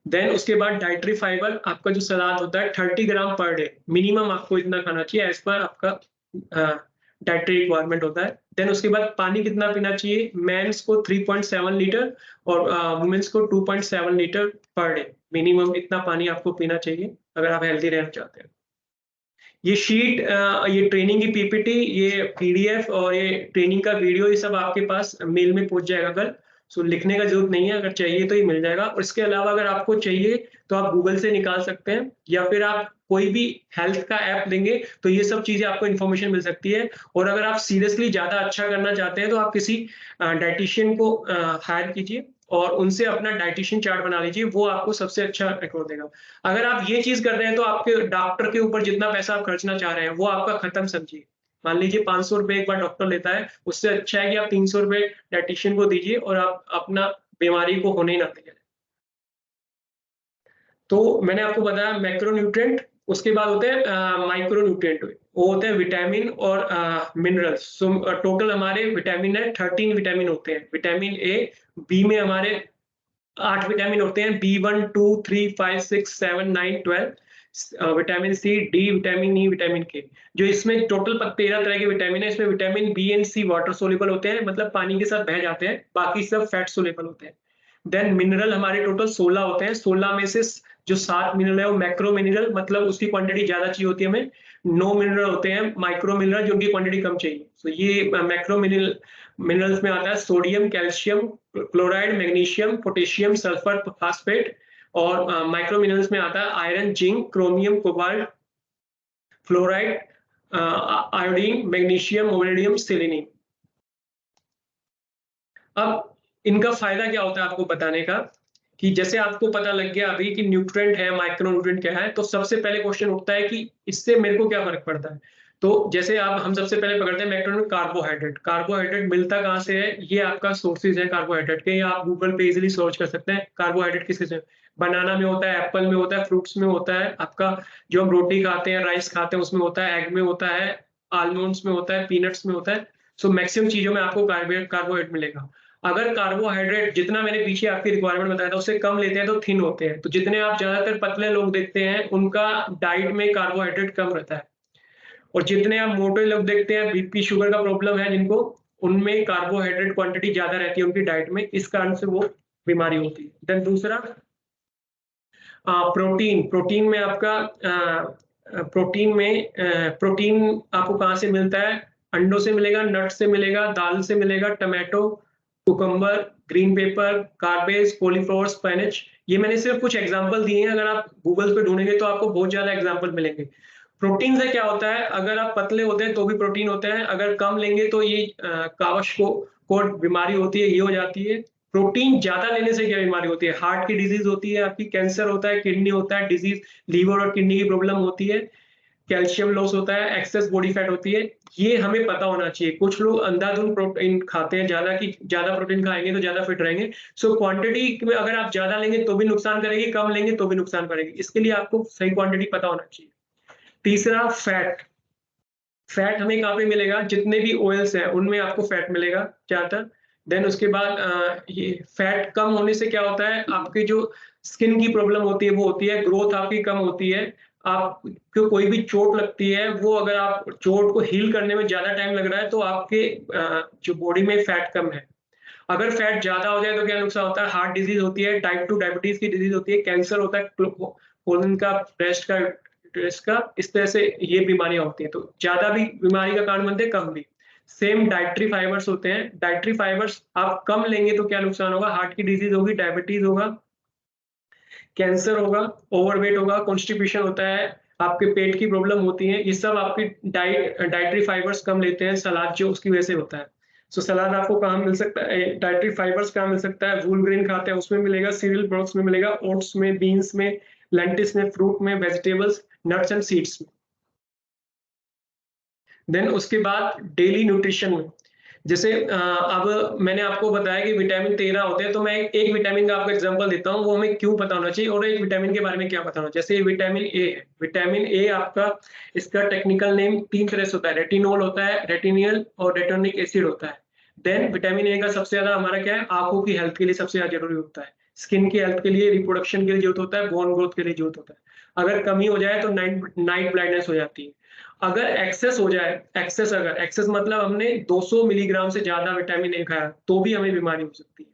देन उसके बाद डाइटरी फाइबर, आपका जो सलाद होता है 30 ग्राम पर डे मिनिमम आपको इतना खाना चाहिए एज पर आपका डाइटरी रिक्वायरमेंट होता है। देन उसके बाद पानी कितना पीना चाहिए, मेंस को 3.7 लीटर और वुमेन्स को 2.7 लीटर पर डे, मिनिमम इतना पानी आपको पीना चाहिए अगर आप हेल्दी रहना चाहते हैं। ये शीट, ये ट्रेनिंग की पीपीटी, ये पीडीएफ और ये ट्रेनिंग का वीडियो, ये सब आपके पास मेल में पहुंच जाएगा कल। सो लिखने का जरूरत नहीं है, अगर चाहिए तो ये मिल जाएगा। और इसके अलावा अगर आपको चाहिए तो आप गूगल से निकाल सकते हैं, या फिर आप कोई भी हेल्थ का ऐप देंगे तो ये सब चीजें आपको इन्फॉर्मेशन मिल सकती है। और अगर आप सीरियसली ज्यादा अच्छा करना चाहते हैं तो आप किसी डाइटिशियन को हायर कीजिए और उनसे अपना डाइटिशियन चार्ट बना लीजिए, वो आपको सबसे अच्छा रिकॉर्ड देगा। अगर आप ये चीज कर रहे हैं तो आपके डॉक्टर के ऊपर जितना पैसा आप खर्चना चाह रहे हैं वो आपका खत्म समझिए। मान लीजिए 500 रुपए एक बार डॉक्टर लेता है, उससे अच्छा है कि आप 300 रुपए डाइटिशियन को दीजिए और आप अपना बीमारी को होने ही ना दें। तो मैंने आपको बताया मैक्रो न्यूट्रिएंट, उसके बाद होते हैं माइक्रो न्यूट्रिएंट, वो होते हैं विटामिन और मिनरल्स। सो टोटल हमारे विटामिन है 13 विटामिन होते हैं। विटामिन ए, बी में हमारे 8 विटामिन होते हैं, B1, 2, 3, 5, 6, 7, 9, 12। Vitamin C, D, vitamin E, vitamin K, जो इसमें टोटल 13 तरह के विटामिन है। इसमें vitamin B and C water soluble होते हैं, मतलब पानी के साथ बह जाते हैं, बाकी सब फैट सोल्यूबल होते हैं। देन मिनरल हमारे टोटल 16 होते हैं, 16 में से जो 7 मिनरल है वो मैक्रो मिनरल, मतलब उसकी क्वांटिटी ज्यादा चाहिए होती है हमें। 9 मिनरल होते हैं माइक्रो मिनरल, जो उनकी क्वांटिटी कम चाहिए। तो ये मैक्रो मिनरल मिनरल्स में आता है sodium, calcium, chloride, magnesium, potassium, sulphur, phosphate. और माइक्रो मिनरल्स में आता है iron, zinc, chromium, cobalt, fluoride, iodine, magnesium, molybdenum, selenium. अब इनका फायदा क्या होता है आपको बताने का, कि जैसे आपको पता लग गया अभी कि न्यूट्रिएंट है, माइक्रो न्यूट्रिएंट क्या है, तो सबसे पहले क्वेश्चन उठता है कि इससे मेरे को क्या फर्क पड़ता है। तो जैसे आप हम सबसे पहले पकड़ते हैं मैक्रोन्यूट्रिएंट कार्बोहाइड्रेट। कार्बोहाइड्रेट मिलता कहाँ से है? ये आपका सोर्सेज है कार्बोहाइड्रेट के, या आप गूगल पे इजीली सर्च कर सकते हैं कार्बोहाइड्रेट किस किस में। बनाना में होता है, एप्पल में होता है, फ्रूट्स में होता है, आपका जो हम रोटी खाते हैं, राइस खाते हैं उसमें होता है, एग में होता है, आलमंड्स में होता है, पीनट्स में होता है। सो मैक्सिमम चीजों में आपको कार्बोहाइड्रेट मिलेगा। अगर कार्बोहाइड्रेट जितना मैंने पीछे आपकी रिक्वायरमेंट बताया था उससे कम लेते हैं तो थिन होते हैं। तो जितने आप ज्यादातर पतले लोग देखते हैं उनका डाइट में कार्बोहाइड्रेट कम रहता है, और जितने आप मोटे लोग देखते हैं बीपी शुगर का प्रॉब्लम है जिनको, उनमें कार्बोहाइड्रेट क्वांटिटी ज्यादा रहती है उनकी डाइट में, इस कारण से वो बीमारी होती है। देन दूसरा प्रोटीन। प्रोटीन में आपका प्रोटीन आपको कहाँ से मिलता है? अंडों से मिलेगा, नट से मिलेगा, दाल से मिलेगा, tomato, cucumber, green pepper, cabbage, cauliflower, spinach. ये मैंने सिर्फ कुछ एग्जांपल दिए हैं, अगर आप गूगल पे ढूंढेंगे तो आपको बहुत ज्यादा एग्जांपल मिलेंगे। प्रोटीन से क्या होता है? अगर आप पतले होते हैं तो भी प्रोटीन होते हैं, अगर कम लेंगे तो ये कावश को बीमारी होती है, ये हो जाती है। प्रोटीन ज्यादा लेने से क्या बीमारी होती है? हार्ट की डिजीज होती है, आपकी कैंसर होता है, किडनी होता है डिजीज, लीवर और किडनी की प्रॉब्लम होती है, कैल्शियम लॉस होता है, एक्सेस बॉडी फैट होती है। ये हमें पता होना चाहिए। कुछ लोग अंधाधुंध प्रोटीन खाते हैं, ज्यादा प्रोटीन खाएंगे तो ज्यादा फिट रहेंगे। सो क्वांटिटी में अगर आप ज्यादा लेंगे तो भी नुकसान करेगी, कम लेंगे तो भी नुकसान करेगी, इसके लिए आपको सही क्वांटिटी पता होना चाहिए। तीसरा फैट। फैट हमें कहाँ पे मिलेगा? जितने भी ऑयल्स हैं उनमें आपको फैट मिलेगा ज्यादातर। देन उसके बाद ये फैट कम होने से क्या होता है? आपकी जो स्किन की प्रॉब्लम होती है वो होती है, ग्रोथ आपकी कम होती है। आपको कोई भी चोट लगती है, वो अगर आप चोट को हील करने में ज्यादा टाइम लग रहा है तो आपके जो बॉडी में फैट कम है। अगर फैट ज्यादा हो जाए तो क्या नुकसान होता है? हार्ट डिजीज होती है, टाइप 2 डायबिटीज की डिजीज होती है, कैंसर होता है, कोलन का, ब्रेस्ट का, इस तरह से ये बीमारियां होती हैं। तो ज्यादा भी बीमारी का कारण बनते हैं, कम भी। सेम डाइटरी फाइबर्स होते हैं। डाइटरी फाइबर्स आप कम लेंगे तो क्या नुकसान होगा? हार्ट की डिजीज होगी, डायबिटीज होगा, कैंसर होगा, ओवरवेट होगा, कॉन्स्टिपेशन होता है, आपके पेट की प्रॉब्लम होती है। ये सब आपकी डाइटरी फाइबर्स कम लेते हैं, सलाद जो उसकी वजह से होता है। सो सलाद आपको कहाँ मिल सकता है? डाइटरी फाइबर्स कहाँ मिल सकता है? वूल ग्रेन खाते हैं उसमें मिलेगा, सीरियल प्रोडक्ट्स में मिलेगा, ओट्स में, बीन्स में, लेंटिस में, फ्रूट में, वेजिटेबल्स, नट्स एंड सीड्स में। देन उसके बाद डेली न्यूट्रिशन में, जैसे अब मैंने आपको बताया कि विटामिन 13 होते हैं, तो मैं एक विटामिन का आपको एग्जांपल देता हूँ, वो हमें क्यों पता होना चाहिए, और एक विटामिन के बारे में क्या पता होना चाहिए। जैसे विटामिन ए है, विटामिन ए आपका, इसका टेक्निकल नेम 3 तरह से होता है, रेटिनोल होता है, रेटिनियल और रेटिनिक एसिड होता है। देन विटामिन ए का सबसे ज्यादा हमारा क्या है? आंखों की हेल्थ के लिए सबसे ज्यादा जरूरी होता है, स्किन की हेल्थ के लिए, रिप्रोडक्शन के लिए जरूरत होता है, बोन ग्रोथ के लिए जरूरत होता है। अगर कमी हो जाए तो नाइट ब्लाइंडनेस हो जाती है। अगर एक्सेस हो जाए, एक्सेस मतलब हमने 200 मिलीग्राम से ज्यादा विटामिन ए खाया तो भी हमें बीमारी हो सकती है।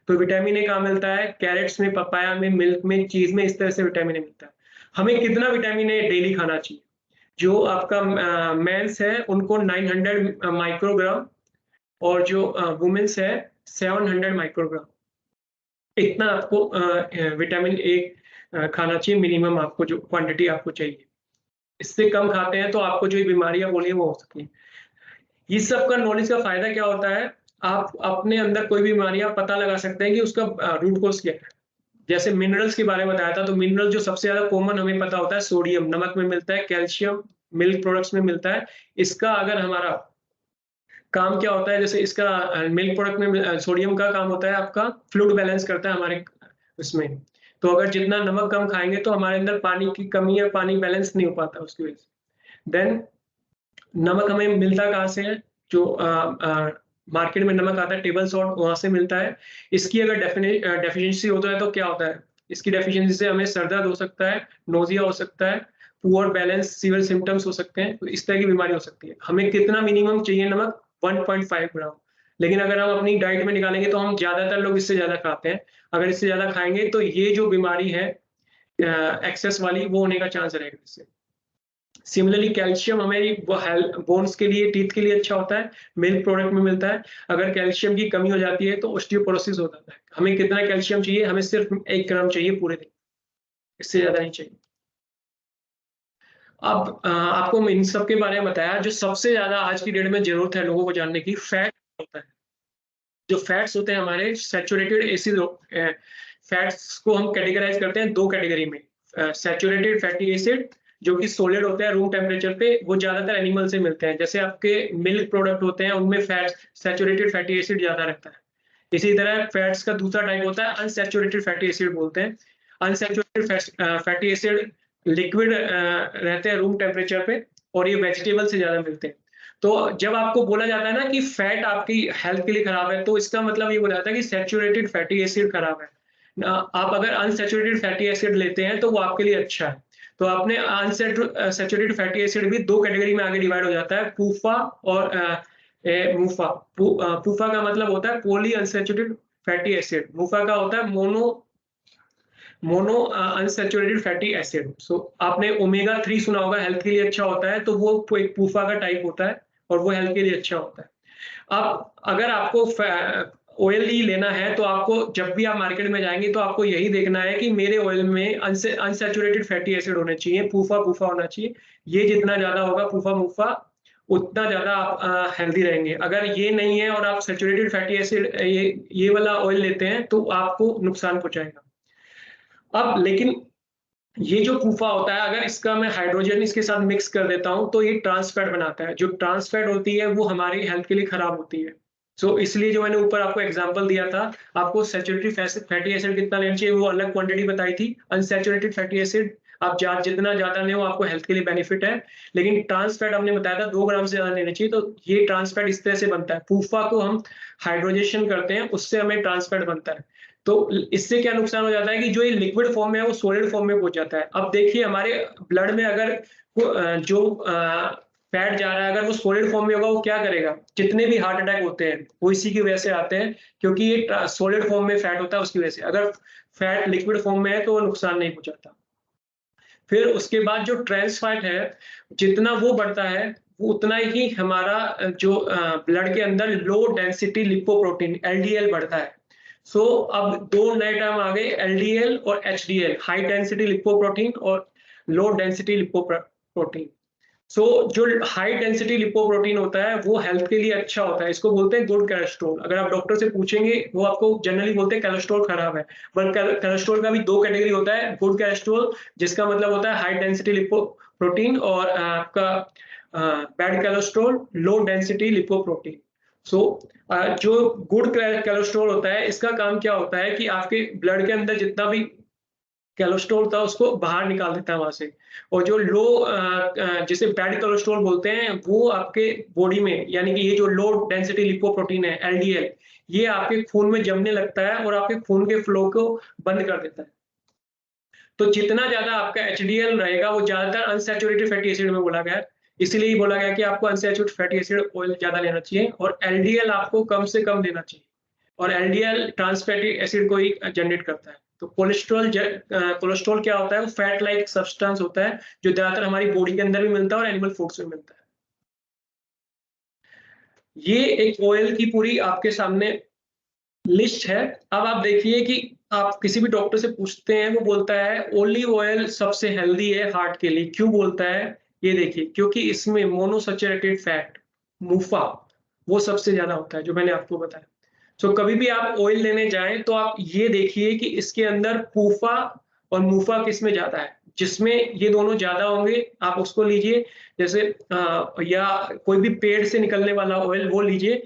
तो विटामिन ए कहाँ मिलता है? कैरेट्स में, पपाया में, मिल्क में, चीज में, इस तरह से विटामिन ए मिलता है। हमें कितना विटामिन ए डेली खाना चाहिए? जो आपका मेंस है उनको 900 माइक्रोग्राम, और जो वुमेन्स है 700 माइक्रोग्राम। इतना आपको विटामिन ए खाना चाहिए मिनिमम, आपको जो क्वांटिटी आपको चाहिए। इससे कम खाते हैं तो आपको जो बीमारियां बोली वो हो सकती है। ये सब का नॉलेज का फायदा क्या होता है? आप अपने अंदर कोई भी बीमारियां पता लगा सकते हैं कि उसका रूट कॉज क्या है। जैसे मिनरल्स के बारे में बताया था, तो मिनरल जो सबसे ज्यादा कॉमन हमें पता होता है, सोडियम नमक में मिलता है, कैल्शियम मिल्क प्रोडक्ट्स में मिलता है। इसका अगर हमारा काम क्या होता है, जैसे इसका मिल्क प्रोडक्ट में सोडियम का काम होता है आपका फ्लूइड बैलेंस करता है हमारे उसमें। तो अगर जितना नमक कम खाएंगे तो हमारे अंदर पानी की कमी या पानी बैलेंस नहीं हो पाता उसकी वजह से। देन नमक हमें मिलता कहाँ से है? जो मार्केट में नमक आता है टेबल सॉल्ट, वहां से मिलता है। इसकी अगर डेफिशिएंसी होता है तो क्या होता है? इसकी डेफिशिएंसी से हमें सर दर्द हो सकता है, नोजिया हो सकता है, पुअर बैलेंस, सीवियर सिम्टम्स हो सकते हैं। तो इस तरह की बीमारी हो सकती है। हमें कितना मिनिमम चाहिए नमक? 1.5 ग्राम। लेकिन अगर हम अपनी डाइट में निकालेंगे तो हम ज्यादातर लोग इससे ज्यादा खाते हैं। अगर इससे ज्यादा खाएंगे तो ये जो बीमारी है एक्सेस वाली, वो होने का चांस रहेगा इससे। सिमिलरली कैल्शियम हमें बोन्स के लिए, टीथ के लिए अच्छा होता है, मिल्क प्रोडक्ट में मिलता है। अगर कैल्शियम की कमी हो जाती है तो ऑस्टियोपोरोसिस हो जाता है। हमें कितना कैल्शियम चाहिए? हमें सिर्फ 1 ग्राम चाहिए पूरे दिन, इससे ज्यादा नहीं चाहिए। अब आपको मैं इन सब के बारे में बताया। जो सबसे ज्यादा आज की डेट में जरूरत है लोगों को जानने की, फैट होता है। जो फैट्स होते हैं हमारे सैचुरेटेड एसिड, फैट्स को हम कैटेगराइज करते हैं 2 कैटेगरी में, सैचुरेटेड फैटी एसिड जो कि सॉलिड होते हैं रूम टेम्परेचर पे, वो ज्यादातर एनिमल से मिलते हैं। जैसे आपके मिल्क प्रोडक्ट होते हैं उनमें फैट सैचुरेटेड फैटी एसिड ज्यादा रहता है। इसी तरह फैट्स का दूसरा टाइप होता है अनसैचुरेटेड फैटी एसिड बोलते हैं। अनसैचुरेटेड फैटी एसिड लिक्विड रहते हैं रूम टेम्परेचर पे, और ये वेजिटेबल से ज्यादा मिलते हैं। तो जब आपको बोला जाता है ना कि फैट आपकी हेल्थ के लिए खराब है, तो इसका मतलब ये बोला जाता है कि सैचुरेटेड फैटी एसिड खराब है। आप अगर अनसैचुरेटेड फैटी एसिड लेते हैं तो वो आपके लिए अच्छा है। तो आपने अनसैचुरेटेड फैटी एसिड भी दो कैटेगरी में आगे डिवाइड हो जाता है, पूफा और मूफा। पूफा का मतलब होता है पॉली अनसैचुरेटेड फैटी एसिड, मूफा का होता है मोनो अनसैचुरेटेड फैटी एसिड। सो आपने ओमेगा 3 सुना होगा, हेल्थ के लिए अच्छा होता है, तो वो एक पूफा का टाइप होता है और वो हेल्थ के लिए अच्छा होता है। अब अगर आपको ऑयल ही लेना है तो आपको जब भी आप मार्केट में जाएंगे तो आपको यही देखना है कि मेरे ऑयल में अनसैचुरेटेड फैटी एसिड होने चाहिए, पूफा होना चाहिए। ये जितना ज्यादा होगा पूफा मूफा, उतना ज्यादा आप हेल्दी रहेंगे। अगर ये नहीं है और आप सैचुरेटेड फैटी एसिड ये वाला ऑयल लेते हैं तो आपको नुकसान पहुंचाएगा। अब लेकिन ये जो पूफा होता है, अगर इसका मैं हाइड्रोजन इसके साथ मिक्स कर देता हूं तो ये ट्रांस फैट बनाता है। जो ट्रांस फैट होती है वो हमारी हेल्थ के लिए खराब होती है। सो इसलिए जो मैंने ऊपर आपको एग्जांपल दिया था, आपको सैचुरेटेड फैटी एसिड कितना लेना चाहिए वो अलग क्वांटिटी बताई थी। अनसैचुरेटेड फैटी एसिड आप जितना ज्यादा लें वो आपको हेल्थ के लिए बेनिफिट है। लेकिन ट्रांस फैट हमने बताया था 2 ग्राम से ज्यादा लेना चाहिए। तो ये ट्रांस फैट इस तरह से बनता है, पूफा को हम हाइड्रोजेशन करते हैं, उससे हमें ट्रांस फैट बनता है। तो इससे क्या नुकसान हो जाता है कि जो ये लिक्विड फॉर्म में है वो सॉलिड फॉर्म में पहुंच जाता है। अब देखिए हमारे ब्लड में अगर जो फैट जा रहा है, अगर वो सॉलिड फॉर्म में होगा, वो क्या करेगा? जितने भी हार्ट अटैक होते हैं वो इसी की वजह से आते हैं, क्योंकि ये सॉलिड फॉर्म में फैट होता है उसकी वजह से। अगर फैट लिक्विड फॉर्म में है तो वो नुकसान नहीं पहुंचाता। फिर उसके बाद जो ट्रांस फैट है, जितना वो बढ़ता है वो उतना ही हमारा जो ब्लड के अंदर लो डेंसिटी लिपोप्रोटीन एलडीएल बढ़ता है। सो अब 2 नए टर्म आ गए, एलडीएल और एचडीएल, हाई डेंसिटी लिपोप्रोटीन और लो डेंसिटी लिपोप्रोटीन। सो जो हाई डेंसिटी लिपोप्रोटीन होता है वो हेल्थ के लिए अच्छा होता है, इसको बोलते हैं गुड कोलेस्ट्रॉल। अगर आप डॉक्टर से पूछेंगे वो आपको जनरली बोलते हैं कोलेस्ट्रॉल खराब है। बट कोलेस्ट्रॉल का भी 2 कैटेगरी होता है, गुड कोलेस्ट्रॉल जिसका मतलब होता है हाई डेंसिटी लिपोप्रोटीन, और आपका bad cholesterol low density lipoprotein. So जो गुड कोलेस्ट्रॉल होता है, इसका काम क्या होता है कि आपके ब्लड के अंदर जितना भी कोलेस्ट्रॉल था उसको बाहर निकाल देता है वहां से। और जो लो जिसे बैड कोलेस्ट्रॉल बोलते हैं वो आपके बॉडी में, यानी कि ये जो लो डेंसिटी लिपोप्रोटीन है एलडीएल, ये आपके खून में जमने लगता है और आपके खून के फ्लो को बंद कर देता है। तो जितना ज्यादा आपका एचडीएल रहेगा वो ज्यादातर अनसैचुरेटेड फैटी एसिड में बोला गया है। इसीलिए बोला गया कि आपको अनसैचुरेटेड फैटी एसिड ऑयल ज्यादा लेना चाहिए और एलडीएल आपको कम से कम लेना चाहिए। और एलडीएल ट्रांस फैटी एसिड को ही जनरेट करता है। तो कोलेस्ट्रॉल क्या होता है? वो फैट लाइक सब्सटेंस होता है जो ज्यादातर हमारी बॉडी के अंदर भी मिलता है और एनिमल फूड्स में मिलता है। ये एक ऑयल की पूरी आपके सामने लिस्ट है। अब आप देखिए कि आप किसी भी डॉक्टर से पूछते हैं, वो बोलता है ओलिव ऑयल सबसे हेल्दी है हार्ट के लिए। क्यों बोलता है? ये देखिए, क्योंकि इसमें मोनोसैचुरेटेड फैट मूफा वो सबसे ज्यादा होता है, जो मैंने आपको बताया। तो कभी भी आप ऑयल लेने जाएं तो आप ये देखिए कि इसके अंदर पूफा और मूफा किस में ज्यादा है। जिसमें ये दोनों ज्यादा होंगे आप उसको लीजिए। जैसे या कोई भी पेड़ से निकलने वाला ऑयल वो लीजिए।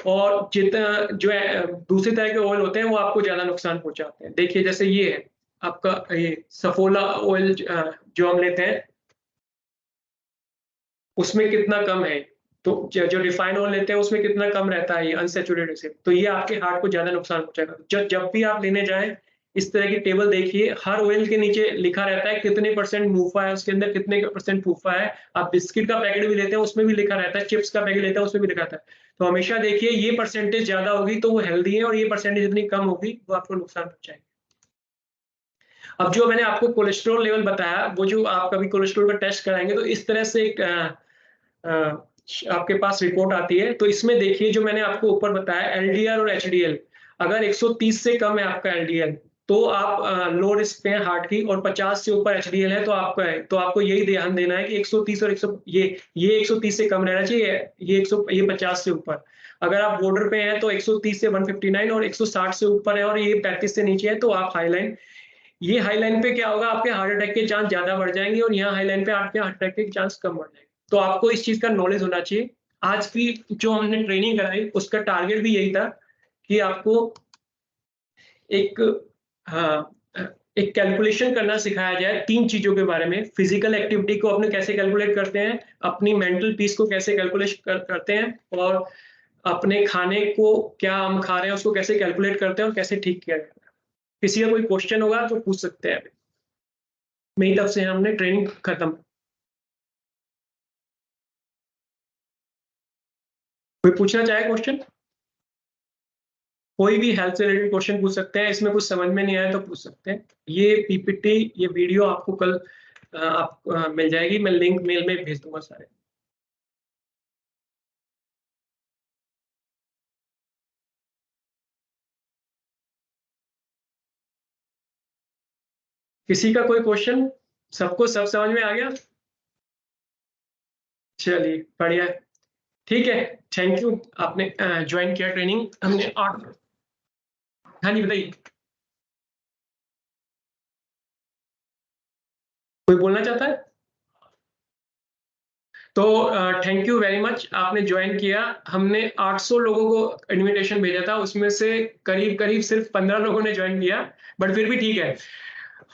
और जितना जो है दूसरे तरह के ऑयल होते हैं वो आपको ज्यादा नुकसान पहुंचाते हैं। देखिए जैसे ये है आपका ये सफोला ऑयल जो हम लेते हैं उसमें कितना कम है। तो जो रिफाइंड ऑयल लेते हैं उसमें कितना कम रहता है ये अनसैचुरेटेड से। तो ये आपके हार्ट को ज्यादा नुकसान पहुंचाएगा। जब भी आप लेने जाएं इस तरह की टेबल देखिए, हर ऑयल के नीचे लिखा रहता है कितने परसेंट मूफा है, उसके अंदर कितने परसेंट फूफा है। आप बिस्किट का पैकेट भी लेते हैं उसमें भी लिखा रहता है, चिप्स का पैकेट लेते हैं उसमें भी लिखा रहता है। तो हमेशा देखिए ये परसेंटेज ज्यादा होगी तो वो हेल्दी है, और ये परसेंटेज जितनी कम होगी वो आपको नुकसान पहुंचाएगी। अब जो मैंने आपको कोलेस्ट्रॉल लेवल बताया, वो जो आप कभी कोलेस्ट्रॉल का टेस्ट कराएंगे तो इस तरह से एक आपके पास रिपोर्ट आती है। तो इसमें देखिए जो मैंने आपको ऊपर बताया एलडीएल और एचडीएल, अगर 130 से कम है आपका एलडीएल तो आप लो रिस्क पे हैं हार्ट की, और 50 से ऊपर एचडीएल है तो आपका है। तो आपको यही ध्यान देना है कि 130 और 100 ये 130 से कम रहना चाहिए, ये 50 से ऊपर। अगर आप बॉर्डर पे हैं तो 130 से 159, और 160 से ऊपर है और ये 35 से नीचे है तो आप हाई लाइन ये हाई लाइन पे क्या होगा, आपके हार्ट अटैक के चांस ज्यादा बढ़ जाएंगे और यहाँ हाई लाइन पे आपके हार्ट अटैक के चांस कम बढ़ जाएंगे। तो आपको इस चीज का नॉलेज होना चाहिए। आज की जो हमने ट्रेनिंग कराई उसका टारगेट भी यही था कि आपको एक हाँ, एक कैलकुलेशन करना सिखाया जाए 3 चीज़ों के बारे में। फिजिकल एक्टिविटी को अपने कैसे कैलकुलेट करते हैं, अपनी मेंटल पीस को कैसे कैलकुलेट करते हैं और अपने खाने को क्या हम खा रहे हैं उसको कैसे कैलकुलेट करते हैं और कैसे ठीक किया जाता है। किसी का कोई क्वेश्चन होगा तो पूछ सकते हैं अभी। मेरी तरफ से हमने ट्रेनिंग खत्म। कोई पूछना चाहे क्वेश्चन? कोई भी हेल्थ से रिलेटेड क्वेश्चन पूछ सकते हैं, इसमें कुछ समझ में नहीं आया तो पूछ सकते हैं। ये पीपीटी, ये वीडियो आपको कल मिल जाएगी, मैं लिंक मेल में भेज दूंगा सारे। किसी का कोई क्वेश्चन? सबको सब समझ में आ गया? चलिए बढ़िया, ठीक है। थैंक यू, आपने ज्वाइन किया ट्रेनिंग। हमने 8। हाँ जी बताइए, कोई बोलना चाहता है? तो थैंक यू वेरी मच, आपने ज्वाइन किया। हमने 800 लोगों को इनविटेशन भेजा था, उसमें से करीब करीब सिर्फ 15 लोगों ने ज्वाइन किया, बट फिर भी ठीक है।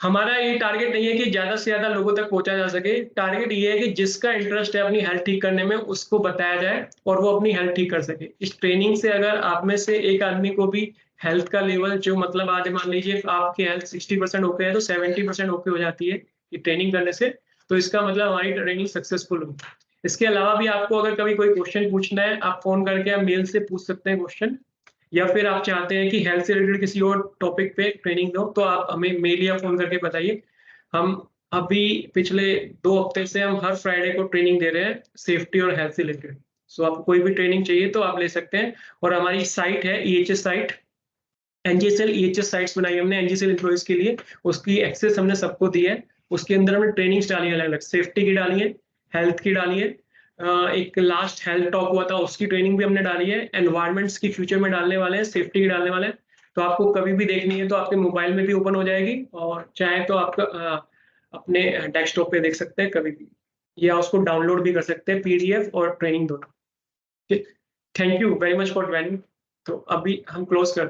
हमारा ये टारगेट नहीं है कि ज्यादा से ज्यादा लोगों तक पहुंचा जा सके। टारगेट ये है कि जिसका इंटरेस्ट है अपनी हेल्थ ठीक करने में उसको बताया जाए और वो अपनी हेल्थ ठीक कर सके। इस ट्रेनिंग से अगर आप में से एक आदमी को भी हेल्थ का लेवल जो मतलब आज मान लीजिए आपकी हेल्थ 60% ओके है तो 70% ओके हो जाती है ये ट्रेनिंग करने से, तो इसका मतलब हमारी ट्रेनिंग सक्सेसफुल हुई। इसके अलावा भी आपको अगर कभी कोई क्वेश्चन पूछना है, आप फोन करके आप मेल से पूछ सकते हैं क्वेश्चन, या फिर आप चाहते हैं कि हेल्थ से रिलेटेड किसी और टॉपिक पे ट्रेनिंग दो तो आप हमें मेल या फोन करके बताइए। हम अभी पिछले 2 हफ्ते से हम हर फ्राइडे को ट्रेनिंग दे रहे हैं सेफ्टी और हेल्थ से रिलेटेड। सो आपको कोई भी ट्रेनिंग चाहिए तो आप ले सकते हैं। और हमारी साइट है ईएचएस साइट, एनजीएसएल ईएचएस साइट्स बनाई हमने एनजीएसएल एम्प्लॉइज के लिए, उसकी एक्सेस हमने सबको दी है। उसके अंदर हमने ट्रेनिंग्स डाली है, अलग अलग सेफ्टी की डाली है, हेल्थ की डाली है, एक लास्ट हेल्थ टॉक हुआ था उसकी ट्रेनिंग भी हमने डाली है, एनवायरमेंट्स की फ्यूचर में डालने वाले हैं, सेफ्टी की डालने वाले हैं। तो आपको कभी भी देखनी है तो आपके मोबाइल में भी ओपन हो जाएगी और चाहे तो आपका अपने डेस्कटॉप पे देख सकते हैं कभी भी, या उसको डाउनलोड भी कर सकते हैं पीडीएफ और ट्रेनिंग दोनों। Thank you very much for joining. तो अभी हम क्लोज करते हैं।